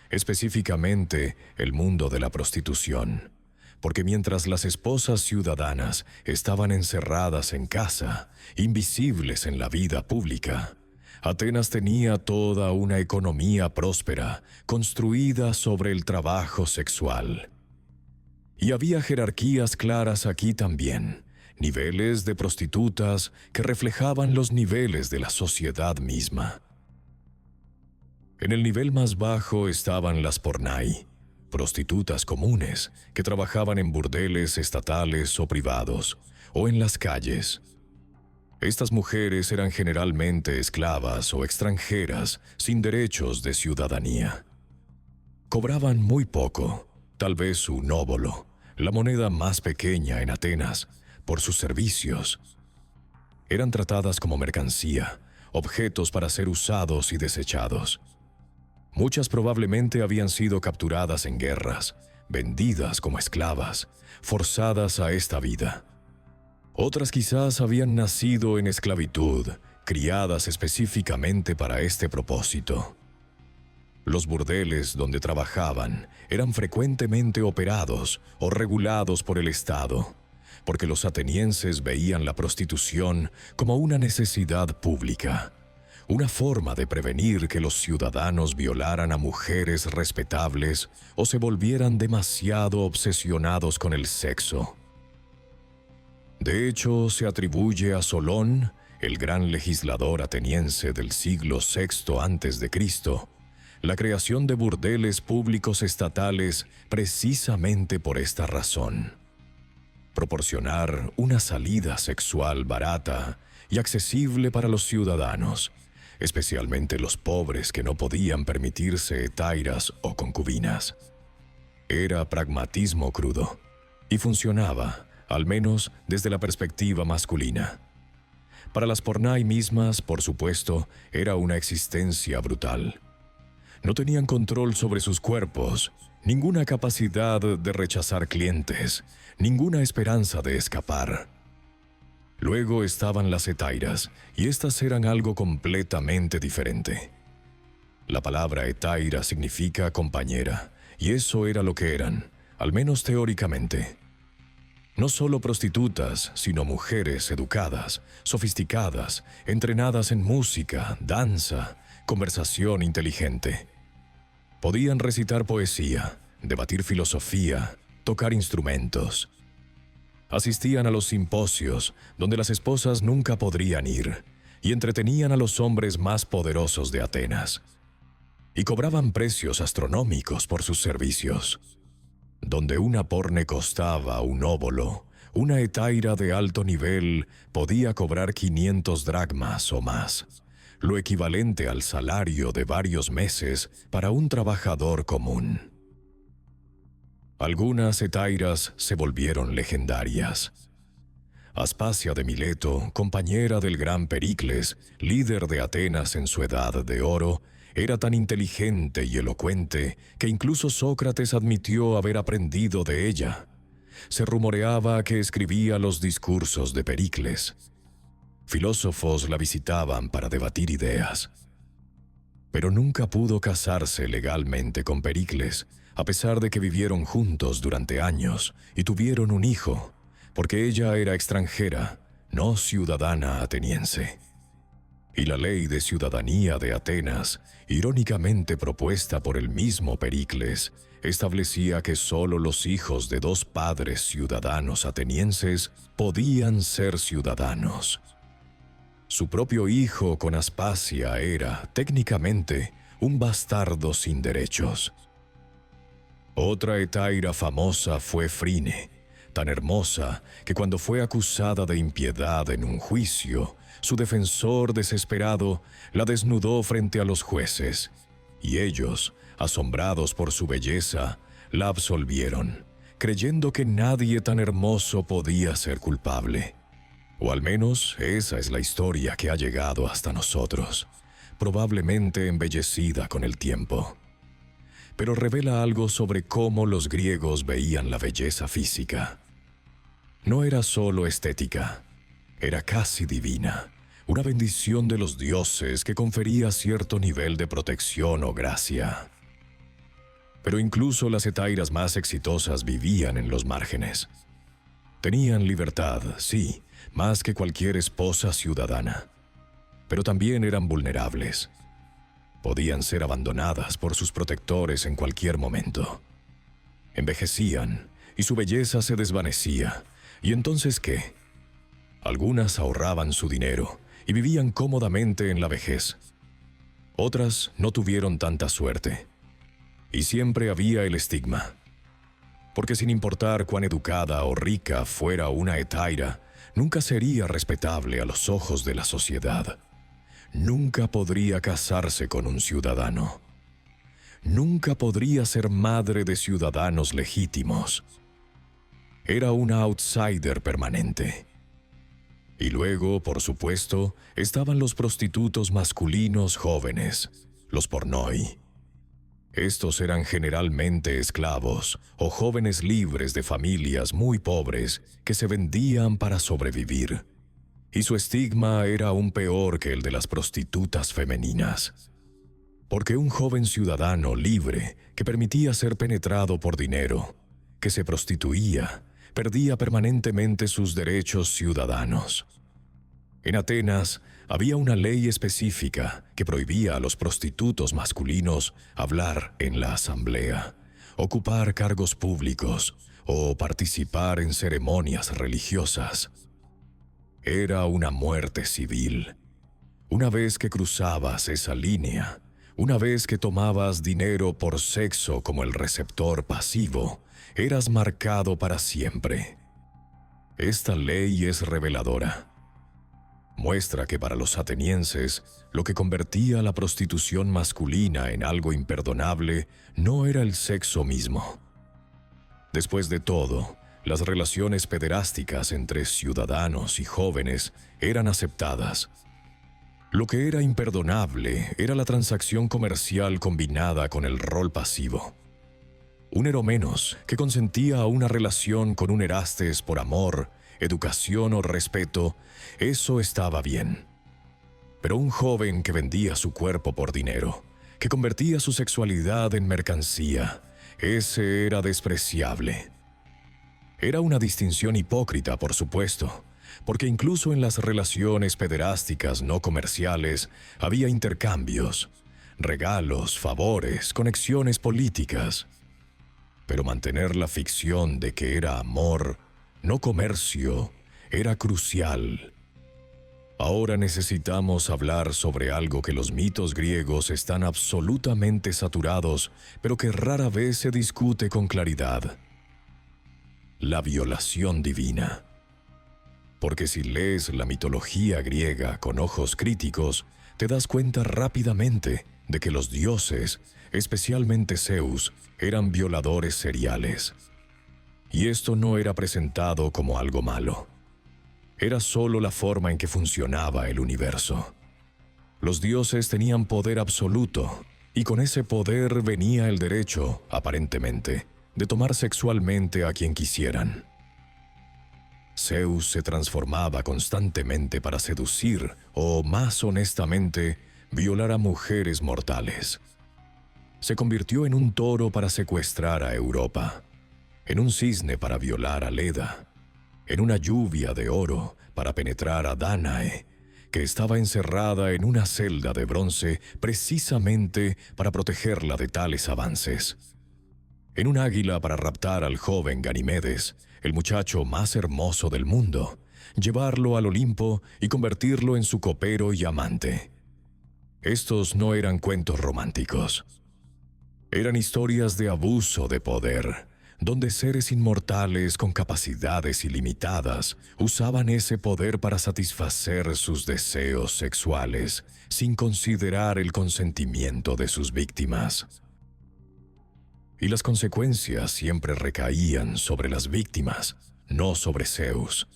Específicamente, el mundo de la prostitución, porque mientras las esposas ciudadanas estaban encerradas en casa, invisibles en la vida pública, Atenas tenía toda una economía próspera construida sobre el trabajo sexual. Y había jerarquías claras aquí también, niveles de prostitutas que reflejaban los niveles de la sociedad misma. En el nivel más bajo estaban las pornai, prostitutas comunes que trabajaban en burdeles estatales o privados, o en las calles. Estas mujeres eran generalmente esclavas o extranjeras sin derechos de ciudadanía. Cobraban muy poco, tal vez un óbolo, la moneda más pequeña en Atenas, por sus servicios. Eran tratadas como mercancía, objetos para ser usados y desechados. Muchas probablemente habían sido capturadas en guerras, vendidas como esclavas, forzadas a esta vida. Otras quizás habían nacido en esclavitud, criadas específicamente para este propósito. Los burdeles donde trabajaban eran frecuentemente operados o regulados por el Estado, porque los atenienses veían la prostitución como una necesidad pública, una forma de prevenir que los ciudadanos violaran a mujeres respetables o se volvieran demasiado obsesionados con el sexo. De hecho, se atribuye a Solón, el gran legislador ateniense del siglo VI a.C., la creación de burdeles públicos estatales precisamente por esta razón: proporcionar una salida sexual barata y accesible para los ciudadanos, especialmente los pobres que no podían permitirse hetairas o concubinas. Era pragmatismo crudo, y funcionaba, al menos desde la perspectiva masculina. Para las pornai mismas, por supuesto, era una existencia brutal. No tenían control sobre sus cuerpos, ninguna capacidad de rechazar clientes, ninguna esperanza de escapar. Luego estaban las hetairas, y estas eran algo completamente diferente. La palabra hetaira significa compañera, y eso era lo que eran, al menos teóricamente. No solo prostitutas, sino mujeres educadas, sofisticadas, entrenadas en música, danza, conversación inteligente. Podían recitar poesía, debatir filosofía, tocar instrumentos. Asistían a los simposios, donde las esposas nunca podrían ir, y entretenían a los hombres más poderosos de Atenas. Y cobraban precios astronómicos por sus servicios. Donde una porne costaba un óbolo, una hetaira de alto nivel podía cobrar 500 dracmas o más, lo equivalente al salario de varios meses para un trabajador común. Algunas hetairas se volvieron legendarias. Aspasia de Mileto, compañera del gran Pericles, líder de Atenas en su edad de oro, era tan inteligente y elocuente que incluso Sócrates admitió haber aprendido de ella. Se rumoreaba que escribía los discursos de Pericles. Filósofos la visitaban para debatir ideas. Pero nunca pudo casarse legalmente con Pericles, a pesar de que vivieron juntos durante años y tuvieron un hijo, porque ella era extranjera, no ciudadana ateniense. Y la ley de ciudadanía de Atenas, irónicamente propuesta por el mismo Pericles, establecía que solo los hijos de dos padres ciudadanos atenienses podían ser ciudadanos. Su propio hijo con Aspasia era, técnicamente, un bastardo sin derechos. Otra hetaira famosa fue Frine, tan hermosa que cuando fue acusada de impiedad en un juicio, su defensor desesperado la desnudó frente a los jueces, y ellos, asombrados por su belleza, la absolvieron, creyendo que nadie tan hermoso podía ser culpable. O al menos esa es la historia que ha llegado hasta nosotros, probablemente embellecida con el tiempo. Pero revela algo sobre cómo los griegos veían la belleza física. No era solo estética, era casi divina, una bendición de los dioses que confería cierto nivel de protección o gracia. Pero incluso las hetairas más exitosas vivían en los márgenes. Tenían libertad, sí, más que cualquier esposa ciudadana, pero también eran vulnerables. Podían ser abandonadas por sus protectores en cualquier momento. Envejecían, y su belleza se desvanecía. ¿Y entonces qué? Algunas ahorraban su dinero y vivían cómodamente en la vejez. Otras no tuvieron tanta suerte. Y siempre había el estigma. Porque sin importar cuán educada o rica fuera una hetaira, nunca sería respetable a los ojos de la sociedad. Nunca podría casarse con un ciudadano. Nunca podría ser madre de ciudadanos legítimos. Era una outsider permanente. Y luego, por supuesto, estaban los prostitutos masculinos jóvenes, los pornoi. Estos eran generalmente esclavos o jóvenes libres de familias muy pobres que se vendían para sobrevivir. Y su estigma era aún peor que el de las prostitutas femeninas. Porque un joven ciudadano libre que permitía ser penetrado por dinero, que se prostituía, perdía permanentemente sus derechos ciudadanos. En Atenas había una ley específica que prohibía a los prostitutos masculinos hablar en la asamblea, ocupar cargos públicos o participar en ceremonias religiosas. Era una muerte civil. Una vez que cruzabas esa línea, una vez que tomabas dinero por sexo como el receptor pasivo, eras marcado para siempre. Esta ley es reveladora. Muestra que para los atenienses, lo que convertía la prostitución masculina en algo imperdonable no era el sexo mismo. Después de todo, las relaciones pederásticas entre ciudadanos y jóvenes eran aceptadas. Lo que era imperdonable era la transacción comercial combinada con el rol pasivo. Un eromenos que consentía a una relación con un Erastes por amor, educación o respeto, eso estaba bien. Pero un joven que vendía su cuerpo por dinero, que convertía su sexualidad en mercancía, ese era despreciable. Era una distinción hipócrita, por supuesto, porque incluso en las relaciones pederásticas no comerciales había intercambios, regalos, favores, conexiones políticas. Pero mantener la ficción de que era amor, no comercio, era crucial. Ahora necesitamos hablar sobre algo que los mitos griegos están absolutamente saturados, pero que rara vez se discute con claridad. La violación divina. Porque si lees la mitología griega con ojos críticos, te das cuenta rápidamente de que los dioses, especialmente Zeus, eran violadores seriales. Y esto no era presentado como algo malo. Era solo la forma en que funcionaba el universo. Los dioses tenían poder absoluto, y con ese poder venía el derecho, aparentemente, de tomar sexualmente a quien quisieran. Zeus se transformaba constantemente para seducir, o más honestamente, violar a mujeres mortales. Se convirtió en un toro para secuestrar a Europa, en un cisne para violar a Leda, en una lluvia de oro para penetrar a Dánae, que estaba encerrada en una celda de bronce precisamente para protegerla de tales avances. En un águila para raptar al joven Ganimedes, el muchacho más hermoso del mundo, llevarlo al Olimpo y convertirlo en su copero y amante. Estos no eran cuentos románticos. Eran historias de abuso de poder, donde seres inmortales con capacidades ilimitadas usaban ese poder para satisfacer sus deseos sexuales, sin considerar el consentimiento de sus víctimas. Y las consecuencias siempre recaían sobre las víctimas, no sobre Zeus.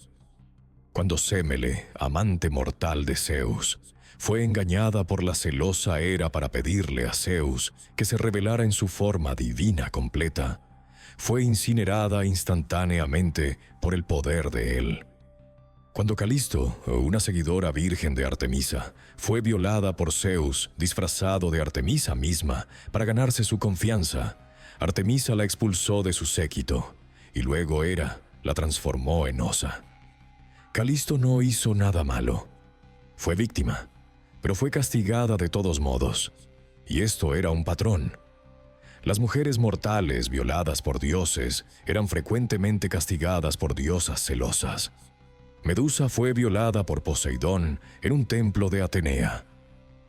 Cuando Sémele, amante mortal de Zeus, fue engañada por la celosa Hera para pedirle a Zeus que se revelara en su forma divina completa, fue incinerada instantáneamente por el poder de él. Cuando Calisto, una seguidora virgen de Artemisa, fue violada por Zeus disfrazado de Artemisa misma para ganarse su confianza, Artemisa la expulsó de su séquito, y luego Hera la transformó en osa. Calisto no hizo nada malo. Fue víctima, pero fue castigada de todos modos. Y esto era un patrón. Las mujeres mortales violadas por dioses eran frecuentemente castigadas por diosas celosas. Medusa fue violada por Poseidón en un templo de Atenea.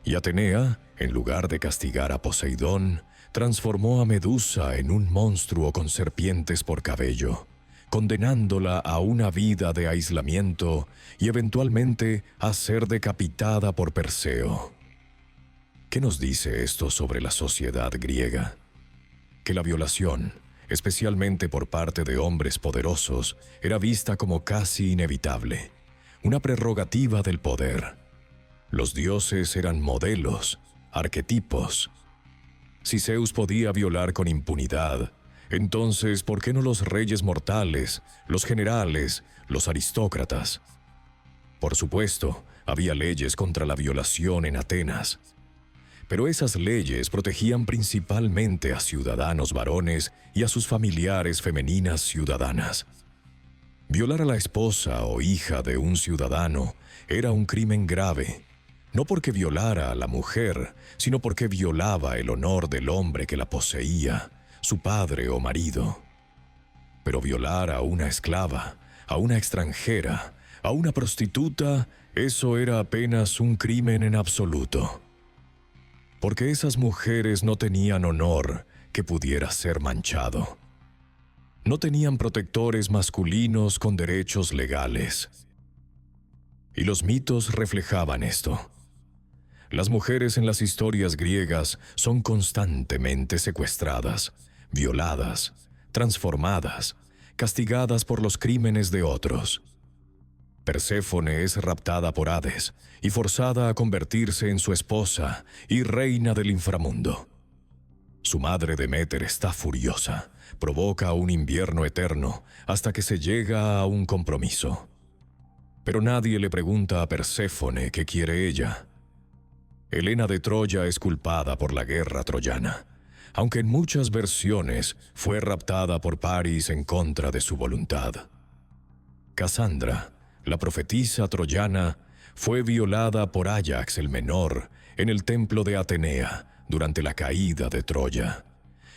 Y Atenea, en lugar de castigar a Poseidón, transformó a Medusa en un monstruo con serpientes por cabello, condenándola a una vida de aislamiento y eventualmente a ser decapitada por Perseo. ¿Qué nos dice esto sobre la sociedad griega? Que la violación, especialmente por parte de hombres poderosos, era vista como casi inevitable, una prerrogativa del poder. Los dioses eran modelos, arquetipos. Si Zeus podía violar con impunidad, entonces, ¿por qué no los reyes mortales, los generales, los aristócratas? Por supuesto, había leyes contra la violación en Atenas. Pero esas leyes protegían principalmente a ciudadanos varones y a sus familiares femeninas ciudadanas. Violar a la esposa o hija de un ciudadano era un crimen grave, no porque violara a la mujer, sino porque violaba el honor del hombre que la poseía, su padre o marido. Pero violar a una esclava, a una extranjera, a una prostituta, eso era apenas un crimen en absoluto. Porque esas mujeres no tenían honor que pudiera ser manchado. No tenían protectores masculinos con derechos legales. Y los mitos reflejaban esto. Las mujeres en las historias griegas son constantemente secuestradas, violadas, transformadas, castigadas por los crímenes de otros. Perséfone es raptada por Hades y forzada a convertirse en su esposa y reina del inframundo. Su madre Deméter está furiosa, provoca un invierno eterno hasta que se llega a un compromiso. Pero nadie le pregunta a Perséfone qué quiere ella. Helena de Troya es culpada por la guerra troyana, aunque en muchas versiones fue raptada por Paris en contra de su voluntad. Casandra, la profetisa troyana, fue violada por Áyax el Menor en el templo de Atenea durante la caída de Troya.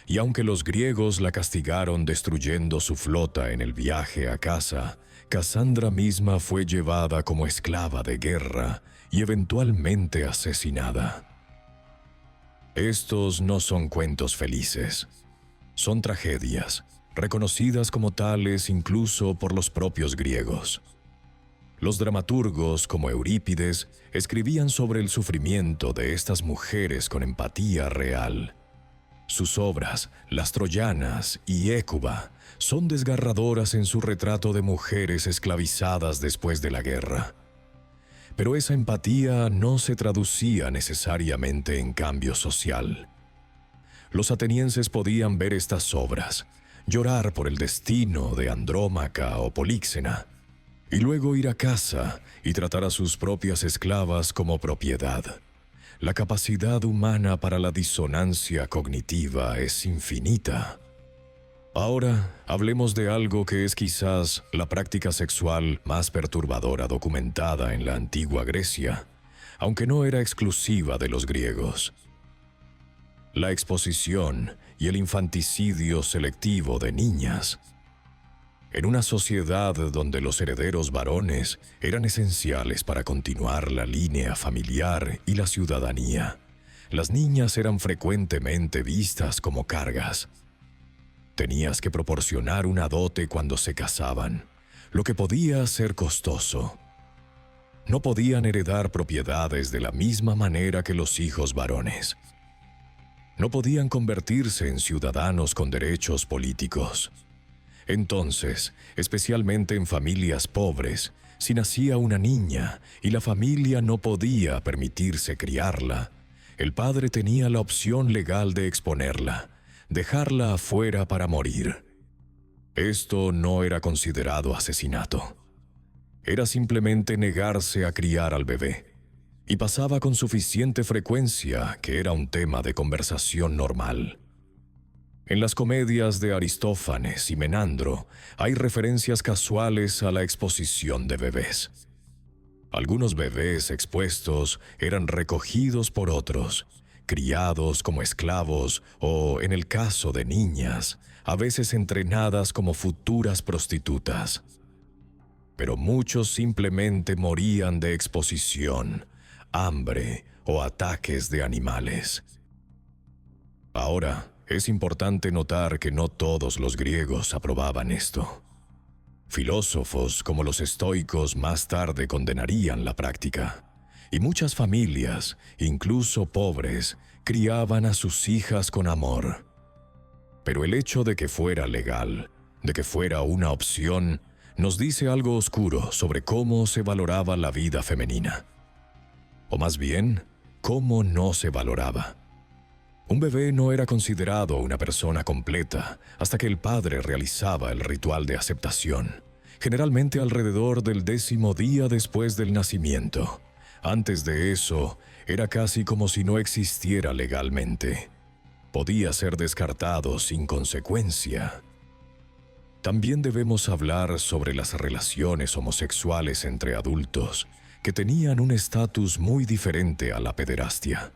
Y aunque los griegos la castigaron destruyendo su flota en el viaje a casa, Casandra misma fue llevada como esclava de guerra y eventualmente asesinada. Estos no son cuentos felices. Son tragedias, reconocidas como tales incluso por los propios griegos. Los dramaturgos, como Eurípides, escribían sobre el sufrimiento de estas mujeres con empatía real. Sus obras, Las Troyanas y Hécuba, son desgarradoras en su retrato de mujeres esclavizadas después de la guerra. Pero esa empatía no se traducía necesariamente en cambio social. Los atenienses podían ver estas obras, llorar por el destino de Andrómaca o Políxena, y luego ir a casa y tratar a sus propias esclavas como propiedad. La capacidad humana para la disonancia cognitiva es infinita. Ahora, hablemos de algo que es quizás la práctica sexual más perturbadora documentada en la antigua Grecia, aunque no era exclusiva de los griegos. La exposición y el infanticidio selectivo de niñas. En una sociedad donde los herederos varones eran esenciales para continuar la línea familiar y la ciudadanía, las niñas eran frecuentemente vistas como cargas. Tenías que proporcionar una dote cuando se casaban, lo que podía ser costoso. No podían heredar propiedades de la misma manera que los hijos varones. No podían convertirse en ciudadanos con derechos políticos. Entonces, especialmente en familias pobres, si nacía una niña y la familia no podía permitirse criarla, el padre tenía la opción legal de exponerla, dejarla afuera para morir. Esto no era considerado asesinato. Era simplemente negarse a criar al bebé, y pasaba con suficiente frecuencia que era un tema de conversación normal. En las comedias de Aristófanes y Menandro hay referencias casuales a la exposición de bebés. Algunos bebés expuestos eran recogidos por otros, criados como esclavos o, en el caso de niñas, a veces entrenadas como futuras prostitutas. Pero muchos simplemente morían de exposición, hambre o ataques de animales. Ahora, es importante notar que no todos los griegos aprobaban esto. Filósofos como los estoicos más tarde condenarían la práctica, y muchas familias, incluso pobres, criaban a sus hijas con amor. Pero el hecho de que fuera legal, de que fuera una opción, nos dice algo oscuro sobre cómo se valoraba la vida femenina. O más bien, cómo no se valoraba. Un bebé no era considerado una persona completa hasta que el padre realizaba el ritual de aceptación, generalmente alrededor del 10º día después del nacimiento. Antes de eso, era casi como si no existiera legalmente. Podía ser descartado sin consecuencia. También debemos hablar sobre las relaciones homosexuales entre adultos, que tenían un estatus muy diferente a la pederastia.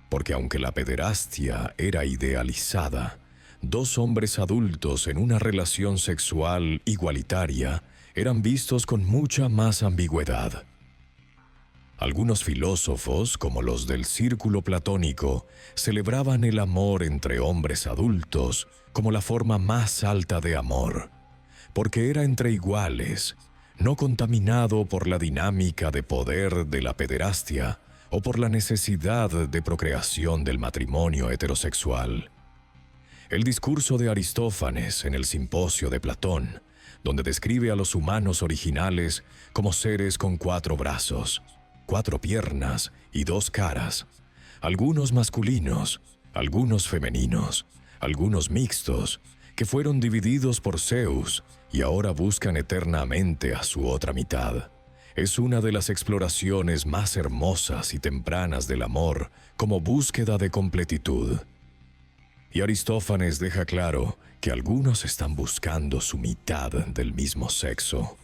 Porque aunque la pederastia era idealizada, dos hombres adultos en una relación sexual igualitaria eran vistos con mucha más ambigüedad. Algunos filósofos, como los del círculo platónico, celebraban el amor entre hombres adultos como la forma más alta de amor, porque era entre iguales, no contaminado por la dinámica de poder de la pederastia o por la necesidad de procreación del matrimonio heterosexual. El discurso de Aristófanes en el Simposio de Platón, donde describe a los humanos originales como seres con 4 brazos, 4 piernas y 2 caras, algunos masculinos, algunos femeninos, algunos mixtos, que fueron divididos por Zeus y ahora buscan eternamente a su otra mitad. Es una de las exploraciones más hermosas y tempranas del amor como búsqueda de completitud. Y Aristófanes deja claro que algunos están buscando su mitad del mismo sexo.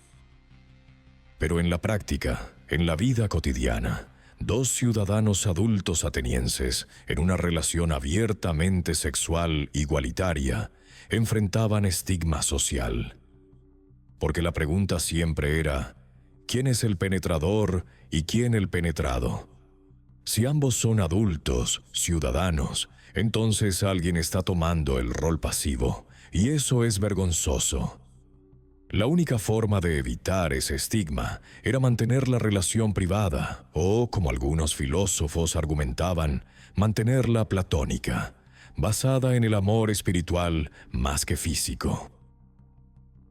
Pero en la práctica, en la vida cotidiana, 2 ciudadanos adultos atenienses, en una relación abiertamente sexual igualitaria, enfrentaban estigma social. Porque la pregunta siempre era: ¿quién es el penetrador y quién el penetrado? Si ambos son adultos, ciudadanos, entonces alguien está tomando el rol pasivo, y eso es vergonzoso. La única forma de evitar ese estigma era mantener la relación privada, o, como algunos filósofos argumentaban, mantenerla platónica, basada en el amor espiritual más que físico.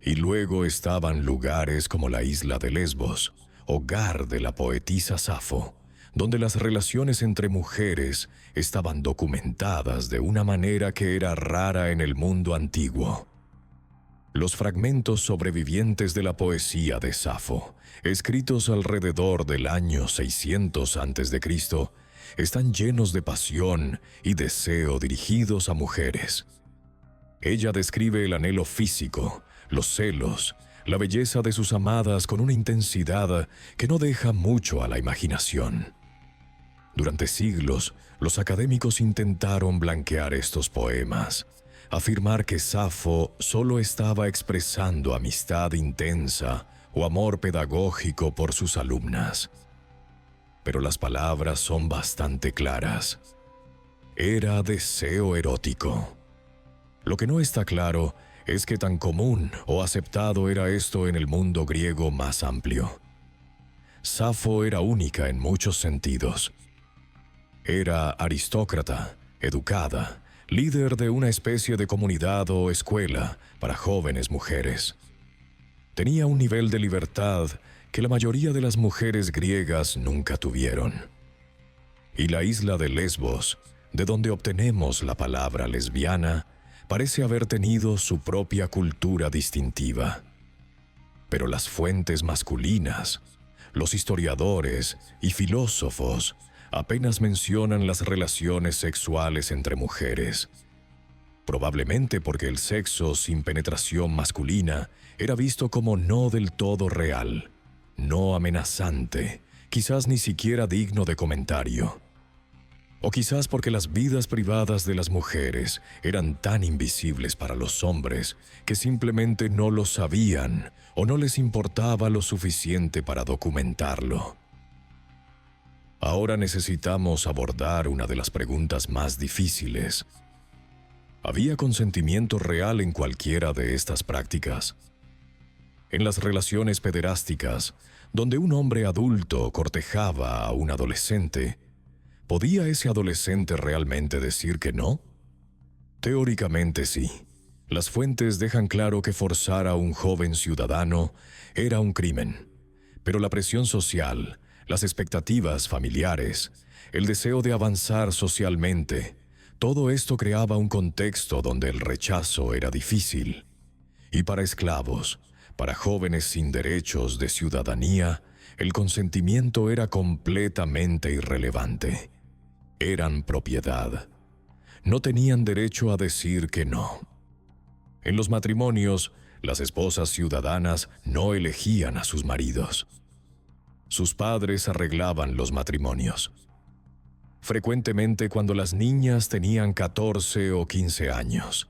Y luego estaban lugares como la isla de Lesbos, hogar de la poetisa Safo, donde las relaciones entre mujeres estaban documentadas de una manera que era rara en el mundo antiguo. Los fragmentos sobrevivientes de la poesía de Safo, escritos alrededor del año 600 a.C., están llenos de pasión y deseo dirigidos a mujeres. Ella describe el anhelo físico, los celos, la belleza de sus amadas con una intensidad que no deja mucho a la imaginación. Durante siglos, los académicos intentaron blanquear estos poemas, afirmar que Safo solo estaba expresando amistad intensa o amor pedagógico por sus alumnas. Pero las palabras son bastante claras. Era deseo erótico. Lo que no está claro es qué tan común o aceptado era esto en el mundo griego más amplio. Safo era única en muchos sentidos. Era aristócrata, educada, líder de una especie de comunidad o escuela para jóvenes mujeres. Tenía un nivel de libertad que la mayoría de las mujeres griegas nunca tuvieron. Y la isla de Lesbos, de donde obtenemos la palabra lesbiana, parece haber tenido su propia cultura distintiva. Pero las fuentes masculinas, los historiadores y filósofos apenas mencionan las relaciones sexuales entre mujeres. Probablemente porque el sexo sin penetración masculina era visto como no del todo real, no amenazante, quizás ni siquiera digno de comentario. O quizás porque las vidas privadas de las mujeres eran tan invisibles para los hombres que simplemente no lo sabían o no les importaba lo suficiente para documentarlo. Ahora necesitamos abordar una de las preguntas más difíciles. ¿Había consentimiento real en cualquiera de estas prácticas? En las relaciones pederásticas, donde un hombre adulto cortejaba a un adolescente, ¿podía ese adolescente realmente decir que no? Teóricamente sí. Las fuentes dejan claro que forzar a un joven ciudadano era un crimen, pero la presión social, las expectativas familiares, el deseo de avanzar socialmente, todo esto creaba un contexto donde el rechazo era difícil. Y para esclavos, para jóvenes sin derechos de ciudadanía, el consentimiento era completamente irrelevante. Eran propiedad. No tenían derecho a decir que no. En los matrimonios, las esposas ciudadanas no elegían a sus maridos. Sus padres arreglaban los matrimonios. Frecuentemente cuando las niñas tenían 14 o 15 años.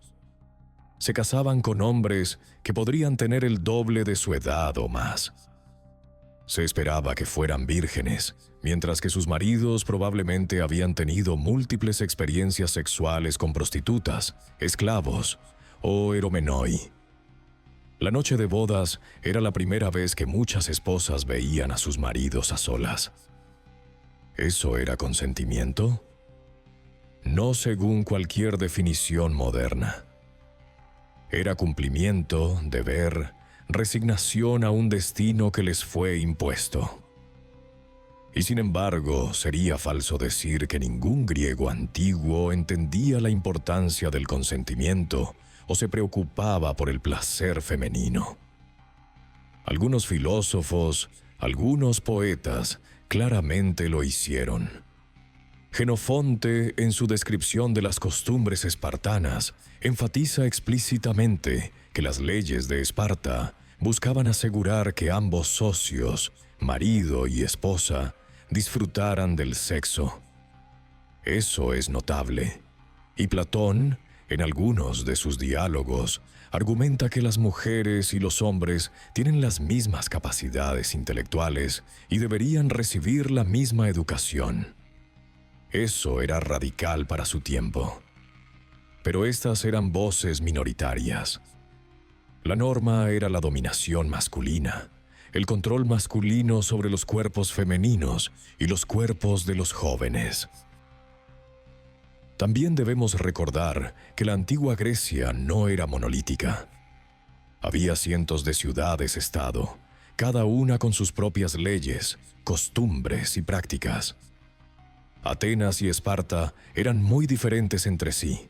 Se casaban con hombres que podrían tener el doble de su edad o más. Se esperaba que fueran vírgenes, mientras que sus maridos probablemente habían tenido múltiples experiencias sexuales con prostitutas, esclavos o eromenoi. La noche de bodas era la primera vez que muchas esposas veían a sus maridos a solas. ¿Eso era consentimiento? No según cualquier definición moderna. Era cumplimiento, deber, resignación a un destino que les fue impuesto. Y sin embargo, sería falso decir que ningún griego antiguo entendía la importancia del consentimiento o se preocupaba por el placer femenino. Algunos filósofos, algunos poetas, claramente lo hicieron. Jenofonte, en su descripción de las costumbres espartanas, enfatiza explícitamente que las leyes de Esparta buscaban asegurar que ambos socios, marido y esposa, disfrutaran del sexo. Eso es notable. Y Platón, en algunos de sus diálogos, argumenta que las mujeres y los hombres tienen las mismas capacidades intelectuales y deberían recibir la misma educación. Eso era radical para su tiempo. Pero estas eran voces minoritarias. La norma era la dominación masculina, el control masculino sobre los cuerpos femeninos y los cuerpos de los jóvenes. También debemos recordar que la antigua Grecia no era monolítica. Había cientos de ciudades-estado, cada una con sus propias leyes, costumbres y prácticas. Atenas y Esparta eran muy diferentes entre sí.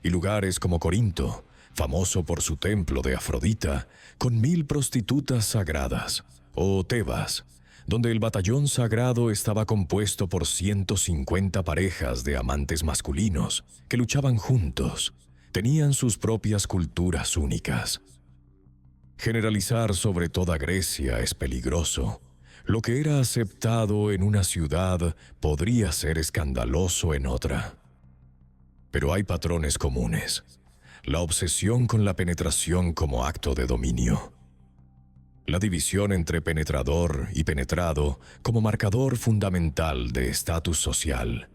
Y lugares como Corinto, famoso por su templo de Afrodita, con 1000 prostitutas sagradas, o Tebas, donde el batallón sagrado estaba compuesto por 150 parejas de amantes masculinos que luchaban juntos, tenían sus propias culturas únicas. Generalizar sobre toda Grecia es peligroso. Lo que era aceptado en una ciudad podría ser escandaloso en otra. Pero hay patrones comunes. La obsesión con la penetración como acto de dominio. La división entre penetrador y penetrado como marcador fundamental de estatus social.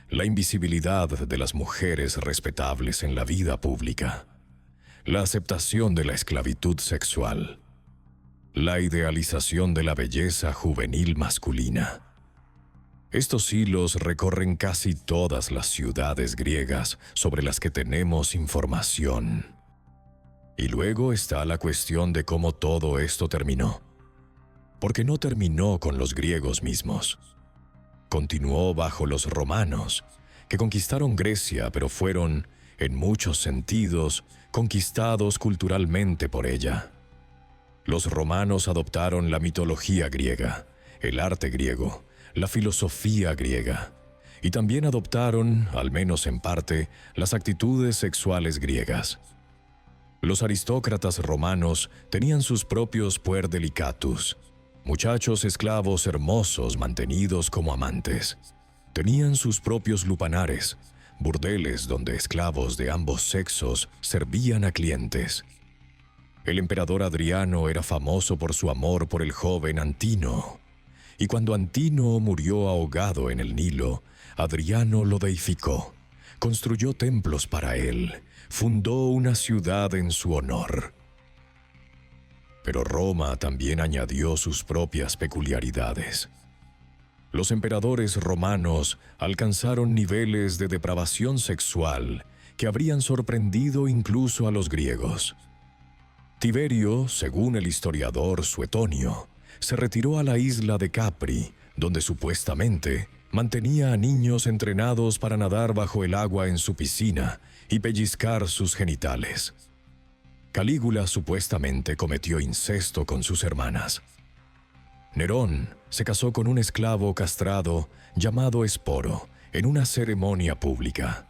La invisibilidad de las mujeres respetables en la vida pública. La aceptación de la esclavitud sexual. La idealización de la belleza juvenil masculina. Estos hilos recorren casi todas las ciudades griegas sobre las que tenemos información. Y luego está la cuestión de cómo todo esto terminó. Porque no terminó con los griegos mismos. Continuó bajo los romanos, que conquistaron Grecia, pero fueron, en muchos sentidos, conquistados culturalmente por ella. Los romanos adoptaron la mitología griega, el arte griego, la filosofía griega, y también adoptaron, al menos en parte, las actitudes sexuales griegas. Los aristócratas romanos tenían sus propios puer delicatus, muchachos esclavos hermosos mantenidos como amantes. Tenían sus propios lupanares, burdeles donde esclavos de ambos sexos servían a clientes. El emperador Adriano era famoso por su amor por el joven Antino, y cuando Antino murió ahogado en el Nilo, Adriano lo deificó, construyó templos para él, fundó una ciudad en su honor. Pero Roma también añadió sus propias peculiaridades. Los emperadores romanos alcanzaron niveles de depravación sexual que habrían sorprendido incluso a los griegos. Tiberio, según el historiador Suetonio, se retiró a la isla de Capri, donde supuestamente mantenía a niños entrenados para nadar bajo el agua en su piscina y pellizcar sus genitales. Calígula supuestamente cometió incesto con sus hermanas. Nerón se casó con un esclavo castrado llamado Esporo en una ceremonia pública.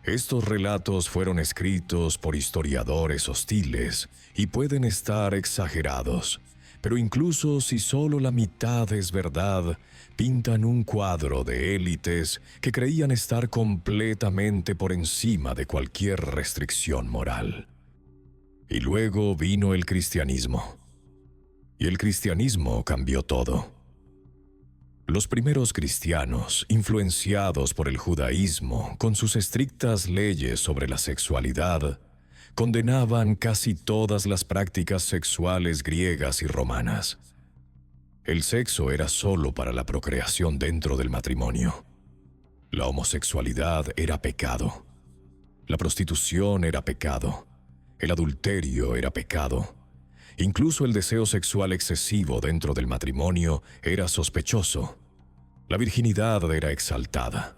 Estos relatos fueron escritos por historiadores hostiles y pueden estar exagerados, pero incluso si solo la mitad es verdad, pintan un cuadro de élites que creían estar completamente por encima de cualquier restricción moral. Y luego vino el cristianismo. Y el cristianismo cambió todo. Los primeros cristianos, influenciados por el judaísmo con sus estrictas leyes sobre la sexualidad, condenaban casi todas las prácticas sexuales griegas y romanas. El sexo era solo para la procreación dentro del matrimonio. La homosexualidad era pecado. La prostitución era pecado. El adulterio era pecado. Incluso el deseo sexual excesivo dentro del matrimonio era sospechoso. La virginidad era exaltada.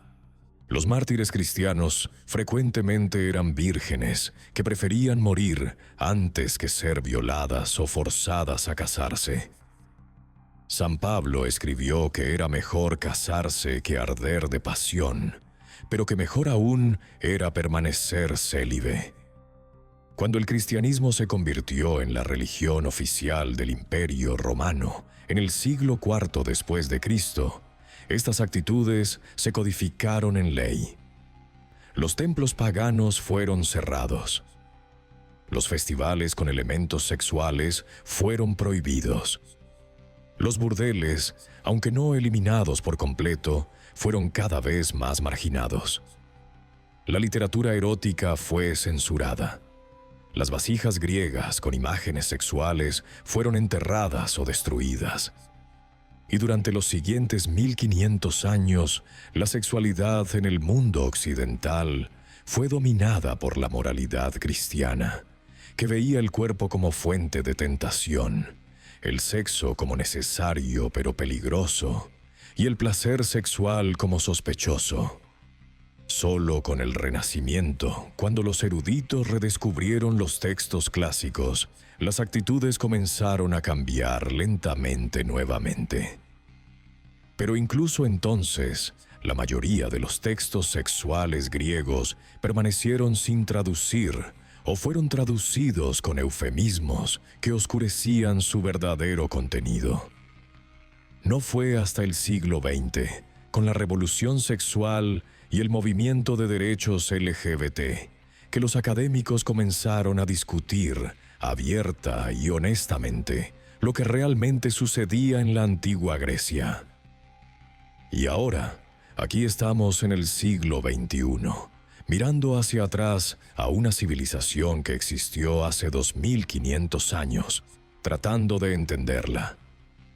Los mártires cristianos frecuentemente eran vírgenes que preferían morir antes que ser violadas o forzadas a casarse. San Pablo escribió que era mejor casarse que arder de pasión, pero que mejor aún era permanecer célibe. Cuando el cristianismo se convirtió en la religión oficial del Imperio Romano en el siglo IV después de Cristo, estas actitudes se codificaron en ley. Los templos paganos fueron cerrados. Los festivales con elementos sexuales fueron prohibidos. Los burdeles, aunque no eliminados por completo, fueron cada vez más marginados. La literatura erótica fue censurada. Las vasijas griegas con imágenes sexuales fueron enterradas o destruidas. Y durante los siguientes 1500 años, la sexualidad en el mundo occidental fue dominada por la moralidad cristiana, que veía el cuerpo como fuente de tentación, el sexo como necesario pero peligroso, y el placer sexual como sospechoso. Solo con el Renacimiento, cuando los eruditos redescubrieron los textos clásicos, las actitudes comenzaron a cambiar lentamente nuevamente. Pero incluso entonces, la mayoría de los textos sexuales griegos permanecieron sin traducir o fueron traducidos con eufemismos que oscurecían su verdadero contenido. No fue hasta el siglo XX, con la revolución sexual y el movimiento de derechos LGBT, que los académicos comenzaron a discutir abierta y honestamente lo que realmente sucedía en la antigua Grecia. Y ahora, aquí estamos en el siglo XXI, mirando hacia atrás a una civilización que existió hace 2500 años, tratando de entenderla.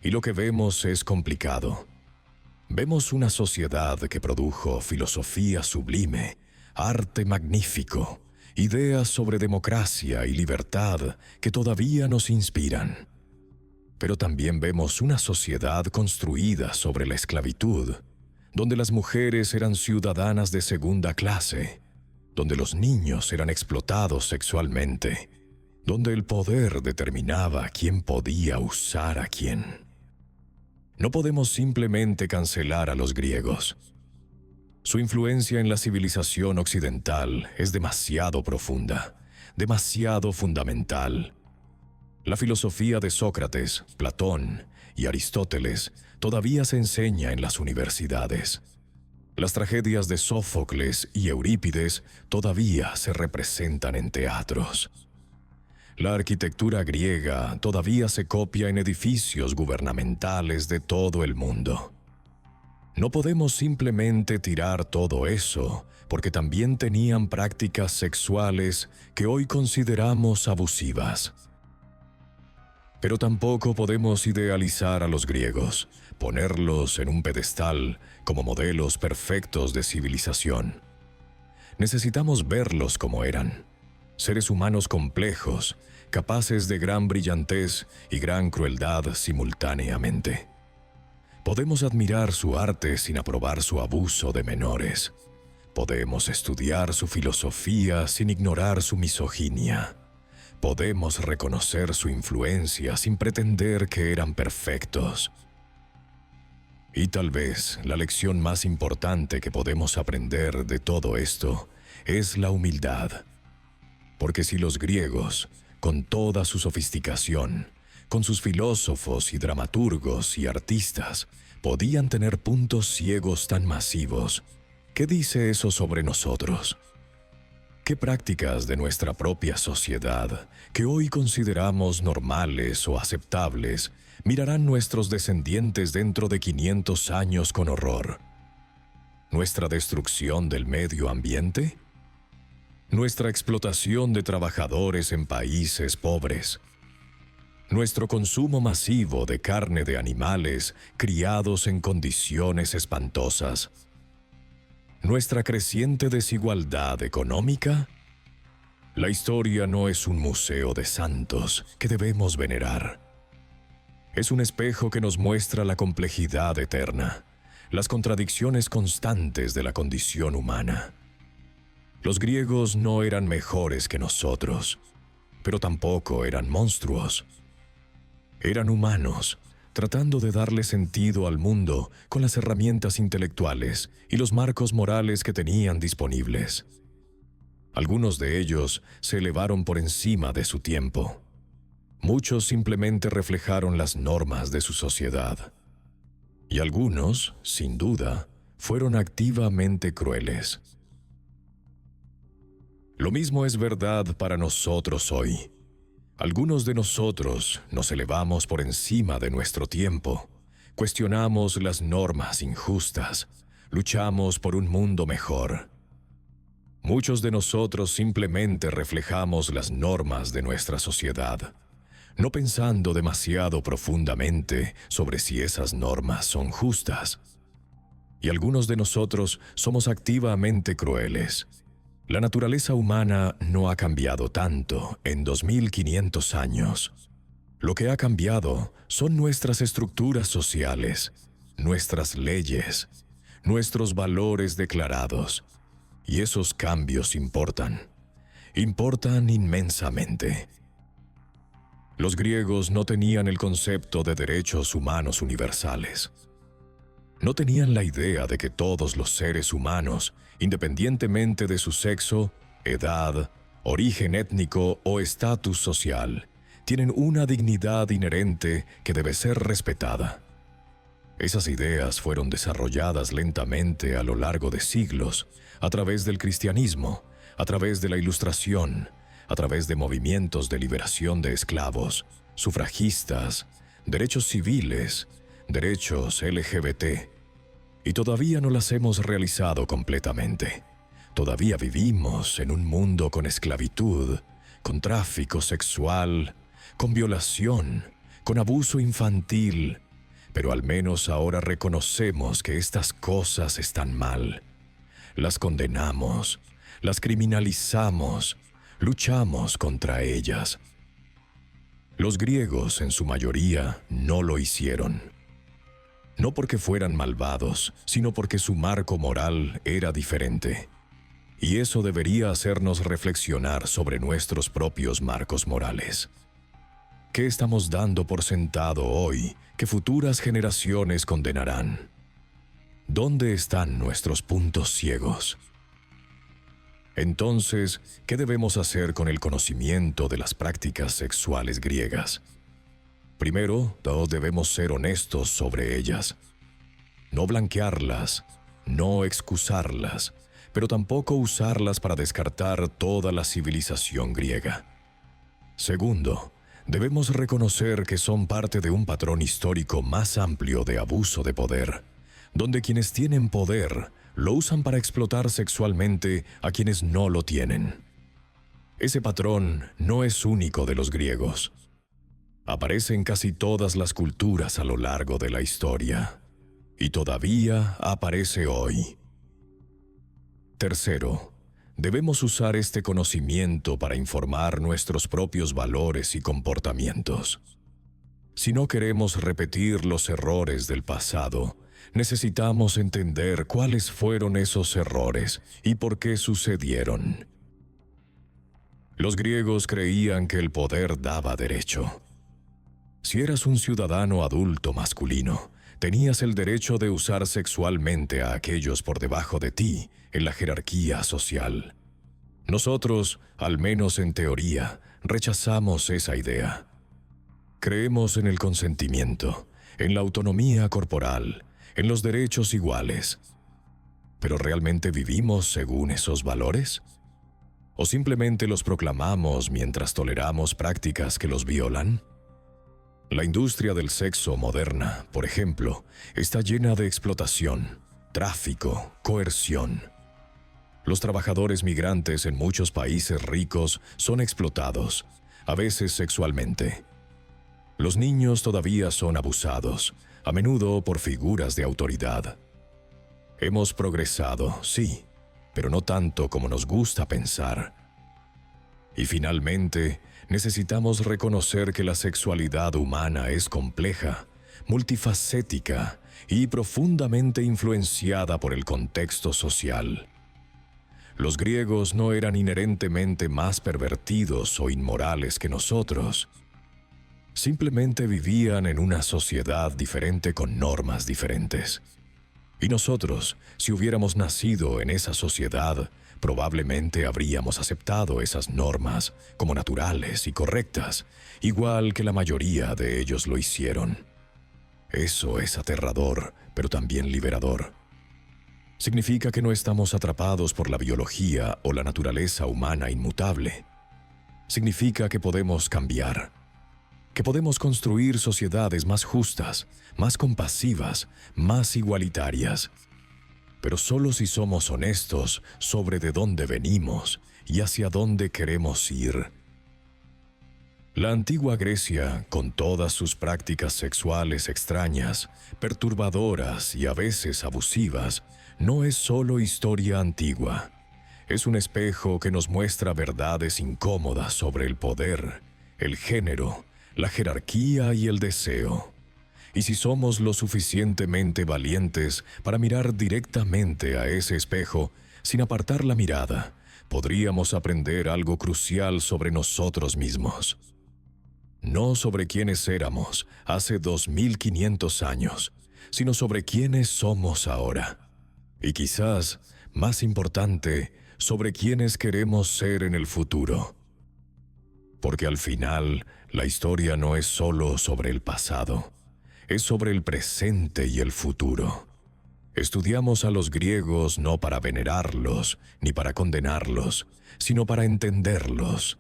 Y lo que vemos es complicado. Vemos una sociedad que produjo filosofía sublime, arte magnífico, ideas sobre democracia y libertad que todavía nos inspiran. Pero también vemos una sociedad construida sobre la esclavitud, donde las mujeres eran ciudadanas de segunda clase, donde los niños eran explotados sexualmente, donde el poder determinaba quién podía usar a quién. No podemos simplemente cancelar a los griegos. Su influencia en la civilización occidental es demasiado profunda, demasiado fundamental. La filosofía de Sócrates, Platón y Aristóteles todavía se enseña en las universidades. Las tragedias de Sófocles y Eurípides todavía se representan en teatros. La arquitectura griega todavía se copia en edificios gubernamentales de todo el mundo. No podemos simplemente tirar todo eso, porque también tenían prácticas sexuales que hoy consideramos abusivas. Pero tampoco podemos idealizar a los griegos, ponerlos en un pedestal como modelos perfectos de civilización. Necesitamos verlos como eran, seres humanos complejos, capaces de gran brillantez y gran crueldad simultáneamente. Podemos admirar su arte sin aprobar su abuso de menores. Podemos estudiar su filosofía sin ignorar su misoginia. Podemos reconocer su influencia sin pretender que eran perfectos. Y tal vez la lección más importante que podemos aprender de todo esto es la humildad. Porque si los griegos, con toda su sofisticación, con sus filósofos y dramaturgos y artistas, podían tener puntos ciegos tan masivos, ¿qué dice eso sobre nosotros? ¿Qué prácticas de nuestra propia sociedad, que hoy consideramos normales o aceptables, mirarán nuestros descendientes dentro de 500 años con horror? ¿Nuestra destrucción del medio ambiente? ¿Nuestra explotación de trabajadores en países pobres? ¿Nuestro consumo masivo de carne de animales criados en condiciones espantosas? ¿Nuestra creciente desigualdad económica? La historia no es un museo de santos que debemos venerar. Es un espejo que nos muestra la complejidad eterna, las contradicciones constantes de la condición humana. Los griegos no eran mejores que nosotros, pero tampoco eran monstruos. Eran humanos, tratando de darle sentido al mundo con las herramientas intelectuales y los marcos morales que tenían disponibles. Algunos de ellos se elevaron por encima de su tiempo. Muchos simplemente reflejaron las normas de su sociedad. Y algunos, sin duda, fueron activamente crueles. Lo mismo es verdad para nosotros hoy. Algunos de nosotros nos elevamos por encima de nuestro tiempo, cuestionamos las normas injustas, luchamos por un mundo mejor. Muchos de nosotros simplemente reflejamos las normas de nuestra sociedad, no pensando demasiado profundamente sobre si esas normas son justas. Y algunos de nosotros somos activamente crueles. La naturaleza humana no ha cambiado tanto en 2500 años. Lo que ha cambiado son nuestras estructuras sociales, nuestras leyes, nuestros valores declarados. Y esos cambios importan inmensamente. Los griegos no tenían el concepto de derechos humanos universales. No tenían la idea de que todos los seres humanos, independientemente de su sexo, edad, origen étnico o estatus social, tienen una dignidad inherente que debe ser respetada. Esas ideas fueron desarrolladas lentamente a lo largo de siglos, a través del cristianismo, a través de la Ilustración, a través de movimientos de liberación de esclavos, sufragistas, derechos civiles, derechos LGBT. Y todavía no las hemos realizado completamente. Todavía vivimos en un mundo con esclavitud, con tráfico sexual, con violación, con abuso infantil, pero al menos ahora reconocemos que estas cosas están mal. Las condenamos, las criminalizamos, luchamos contra ellas. Los griegos, en su mayoría, no lo hicieron. No porque fueran malvados, sino porque su marco moral era diferente. Y eso debería hacernos reflexionar sobre nuestros propios marcos morales. ¿Qué estamos dando por sentado hoy que futuras generaciones condenarán? ¿Dónde están nuestros puntos ciegos? Entonces, ¿qué debemos hacer con el conocimiento de las prácticas sexuales griegas? Primero, todos debemos ser honestos sobre ellas. No blanquearlas, no excusarlas, pero tampoco usarlas para descartar toda la civilización griega. Segundo, debemos reconocer que son parte de un patrón histórico más amplio de abuso de poder, donde quienes tienen poder lo usan para explotar sexualmente a quienes no lo tienen. Ese patrón no es único de los griegos. Aparece en casi todas las culturas a lo largo de la historia, y todavía aparece hoy. Tercero, debemos usar este conocimiento para informar nuestros propios valores y comportamientos. Si no queremos repetir los errores del pasado, necesitamos entender cuáles fueron esos errores y por qué sucedieron. Los griegos creían que el poder daba derecho. Si eras un ciudadano adulto masculino, tenías el derecho de usar sexualmente a aquellos por debajo de ti en la jerarquía social. Nosotros, al menos en teoría, rechazamos esa idea. Creemos en el consentimiento, en la autonomía corporal, en los derechos iguales. ¿Pero realmente vivimos según esos valores? ¿O simplemente los proclamamos mientras toleramos prácticas que los violan? La industria del sexo moderna, por ejemplo, está llena de explotación, tráfico, coerción. Los trabajadores migrantes en muchos países ricos son explotados, a veces sexualmente. Los niños todavía son abusados, a menudo por figuras de autoridad. Hemos progresado, sí, pero no tanto como nos gusta pensar. Y finalmente, necesitamos reconocer que la sexualidad humana es compleja, multifacética y profundamente influenciada por el contexto social. Los griegos no eran inherentemente más pervertidos o inmorales que nosotros. Simplemente vivían en una sociedad diferente con normas diferentes. Y nosotros, si hubiéramos nacido en esa sociedad, probablemente habríamos aceptado esas normas como naturales y correctas, igual que la mayoría de ellos lo hicieron. Eso es aterrador, pero también liberador. Significa que no estamos atrapados por la biología o la naturaleza humana inmutable. Significa que podemos cambiar, que podemos construir sociedades más justas, más compasivas, más igualitarias. Pero solo si somos honestos sobre de dónde venimos y hacia dónde queremos ir. La antigua Grecia, con todas sus prácticas sexuales extrañas, perturbadoras y a veces abusivas, no es solo historia antigua. Es un espejo que nos muestra verdades incómodas sobre el poder, el género, la jerarquía y el deseo. Y si somos lo suficientemente valientes para mirar directamente a ese espejo, sin apartar la mirada, podríamos aprender algo crucial sobre nosotros mismos. No sobre quiénes éramos hace 2500 años, sino sobre quiénes somos ahora. Y quizás, más importante, sobre quiénes queremos ser en el futuro. Porque al final, la historia no es solo sobre el pasado. Es sobre el presente y el futuro. Estudiamos a los griegos no para venerarlos ni para condenarlos, sino para entenderlos.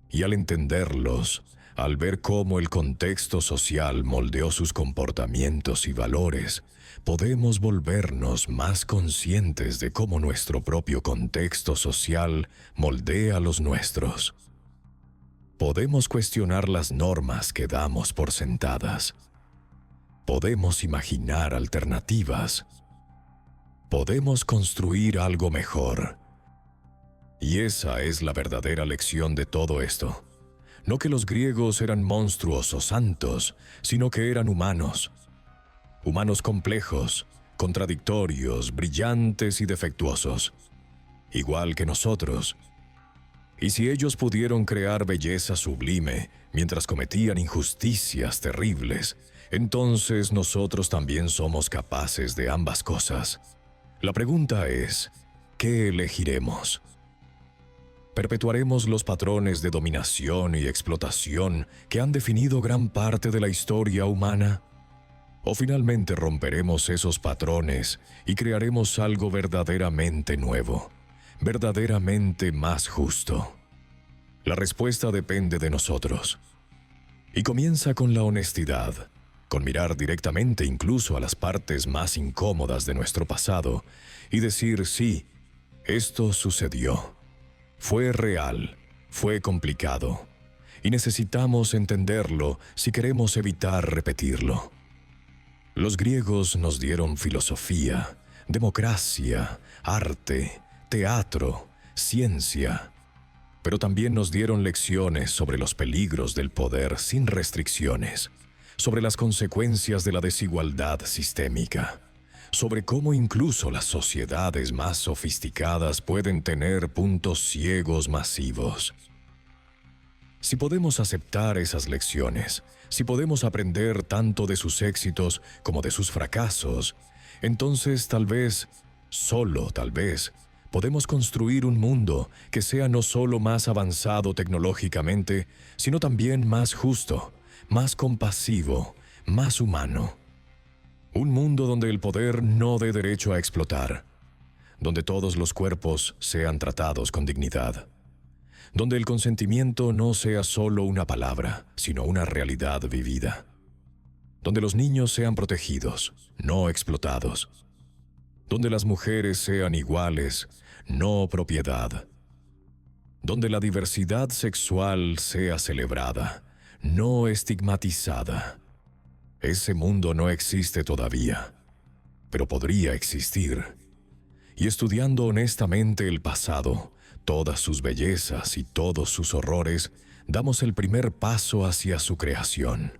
Y al entenderlos, al ver cómo el contexto social moldeó sus comportamientos y valores, podemos volvernos más conscientes de cómo nuestro propio contexto social moldea los nuestros. Podemos cuestionar las normas que damos por sentadas. Podemos imaginar alternativas. Podemos construir algo mejor. Y esa es la verdadera lección de todo esto. No que los griegos eran monstruos o santos, sino que eran humanos. Humanos complejos, contradictorios, brillantes y defectuosos. Igual que nosotros. Y si ellos pudieron crear belleza sublime mientras cometían injusticias terribles, entonces nosotros también somos capaces de ambas cosas. La pregunta es, ¿qué elegiremos? ¿Perpetuaremos los patrones de dominación y explotación que han definido gran parte de la historia humana? ¿O finalmente romperemos esos patrones y crearemos algo verdaderamente nuevo, verdaderamente más justo? La respuesta depende de nosotros. Y comienza con la honestidad, con mirar directamente incluso a las partes más incómodas de nuestro pasado y decir, sí, esto sucedió. Fue real, fue complicado, y necesitamos entenderlo si queremos evitar repetirlo. Los griegos nos dieron filosofía, democracia, arte, teatro, ciencia, pero también nos dieron lecciones sobre los peligros del poder sin restricciones, sobre las consecuencias de la desigualdad sistémica, sobre cómo incluso las sociedades más sofisticadas pueden tener puntos ciegos masivos. Si podemos aceptar esas lecciones, si podemos aprender tanto de sus éxitos como de sus fracasos, entonces tal vez, solo tal vez, podemos construir un mundo que sea no solo más avanzado tecnológicamente, sino también más justo, más compasivo, más humano. Un mundo donde el poder no dé derecho a explotar, donde todos los cuerpos sean tratados con dignidad, donde el consentimiento no sea solo una palabra, sino una realidad vivida, donde los niños sean protegidos, no explotados, donde las mujeres sean iguales, no propiedad, donde la diversidad sexual sea celebrada, no estigmatizada. Ese mundo no existe todavía, pero podría existir. Y estudiando honestamente el pasado, todas sus bellezas y todos sus horrores, damos el primer paso hacia su creación.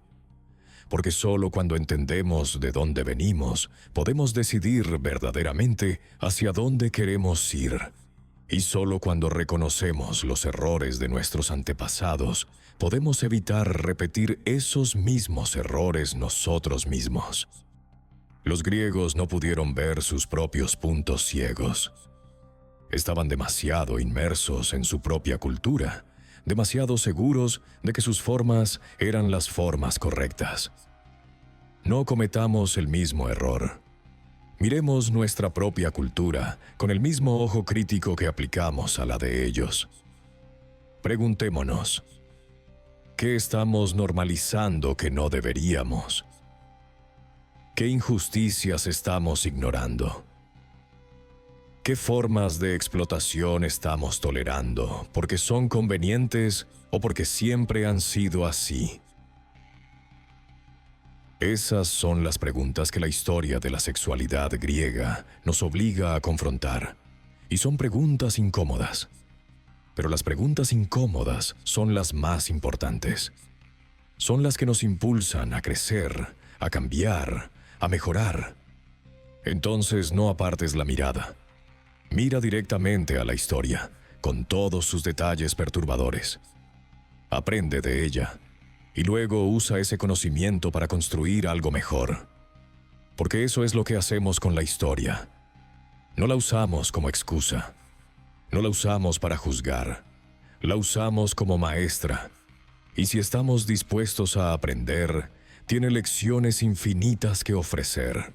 Porque solo cuando entendemos de dónde venimos, podemos decidir verdaderamente hacia dónde queremos ir. Y solo cuando reconocemos los errores de nuestros antepasados, podemos evitar repetir esos mismos errores nosotros mismos. Los griegos no pudieron ver sus propios puntos ciegos. Estaban demasiado inmersos en su propia cultura, demasiado seguros de que sus formas eran las formas correctas. No cometamos el mismo error. Miremos nuestra propia cultura con el mismo ojo crítico que aplicamos a la de ellos. Preguntémonos, ¿qué estamos normalizando que no deberíamos? ¿Qué injusticias estamos ignorando? ¿Qué formas de explotación estamos tolerando porque son convenientes o porque siempre han sido así? Esas son las preguntas que la historia de la sexualidad griega nos obliga a confrontar. Y son preguntas incómodas. Pero las preguntas incómodas son las más importantes. Son las que nos impulsan a crecer, a cambiar, a mejorar. Entonces no apartes la mirada. Mira directamente a la historia, con todos sus detalles perturbadores. Aprende de ella, y luego usa ese conocimiento para construir algo mejor. Porque eso es lo que hacemos con la historia. No la usamos como excusa. No la usamos para juzgar. La usamos como maestra. Y si estamos dispuestos a aprender, tiene lecciones infinitas que ofrecer.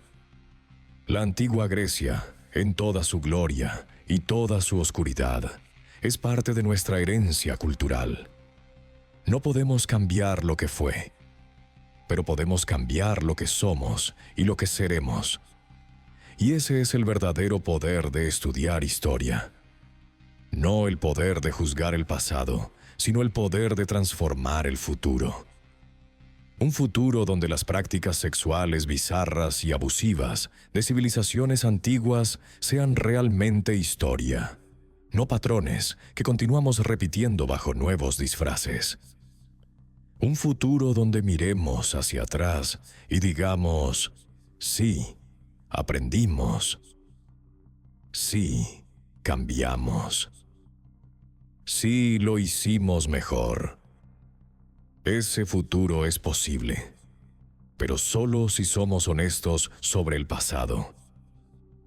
La antigua Grecia, en toda su gloria y toda su oscuridad, es parte de nuestra herencia cultural. No podemos cambiar lo que fue, pero podemos cambiar lo que somos y lo que seremos. Y ese es el verdadero poder de estudiar historia. No el poder de juzgar el pasado, sino el poder de transformar el futuro. Un futuro donde las prácticas sexuales bizarras y abusivas de civilizaciones antiguas sean realmente historia, no patrones que continuamos repitiendo bajo nuevos disfraces. Un futuro donde miremos hacia atrás y digamos, sí, aprendimos, sí, cambiamos, sí, lo hicimos mejor. Ese futuro es posible, pero solo si somos honestos sobre el pasado.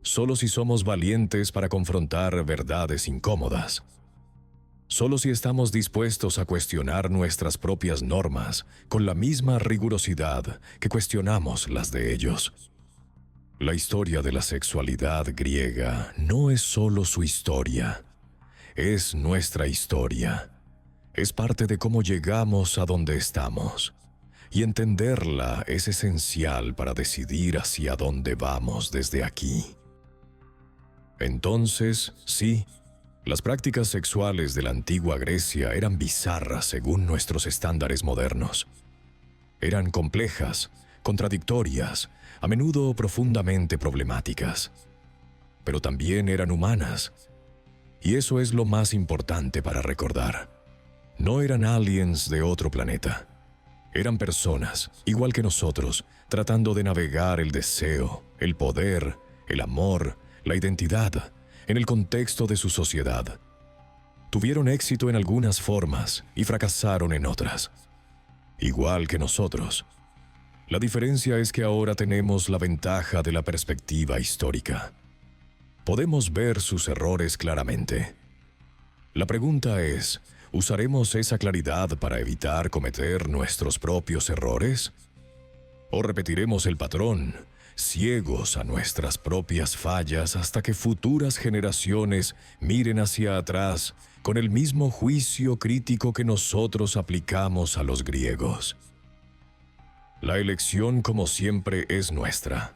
Solo si somos valientes para confrontar verdades incómodas. solo si estamos dispuestos a cuestionar nuestras propias normas con la misma rigurosidad que cuestionamos las de ellos. La historia de la sexualidad griega no es solo su historia, es nuestra historia. Es parte de cómo llegamos a donde estamos, y entenderla es esencial para decidir hacia dónde vamos desde aquí. Entonces, sí, las prácticas sexuales de la antigua Grecia eran bizarras según nuestros estándares modernos. Eran complejas, contradictorias, a menudo profundamente problemáticas. Pero también eran humanas. Y eso es lo más importante para recordar. No eran aliens de otro planeta. Eran personas, igual que nosotros, tratando de navegar el deseo, el poder, el amor, la identidad, en el contexto de su sociedad. Tuvieron éxito en algunas formas y fracasaron en otras. Igual que nosotros. La diferencia es que ahora tenemos la ventaja de la perspectiva histórica. Podemos ver sus errores claramente. La pregunta es, ¿usaremos esa claridad para evitar cometer nuestros propios errores? ¿O repetiremos el patrón, ciegos a nuestras propias fallas hasta que futuras generaciones miren hacia atrás con el mismo juicio crítico que nosotros aplicamos a los griegos? La elección, como siempre, es nuestra.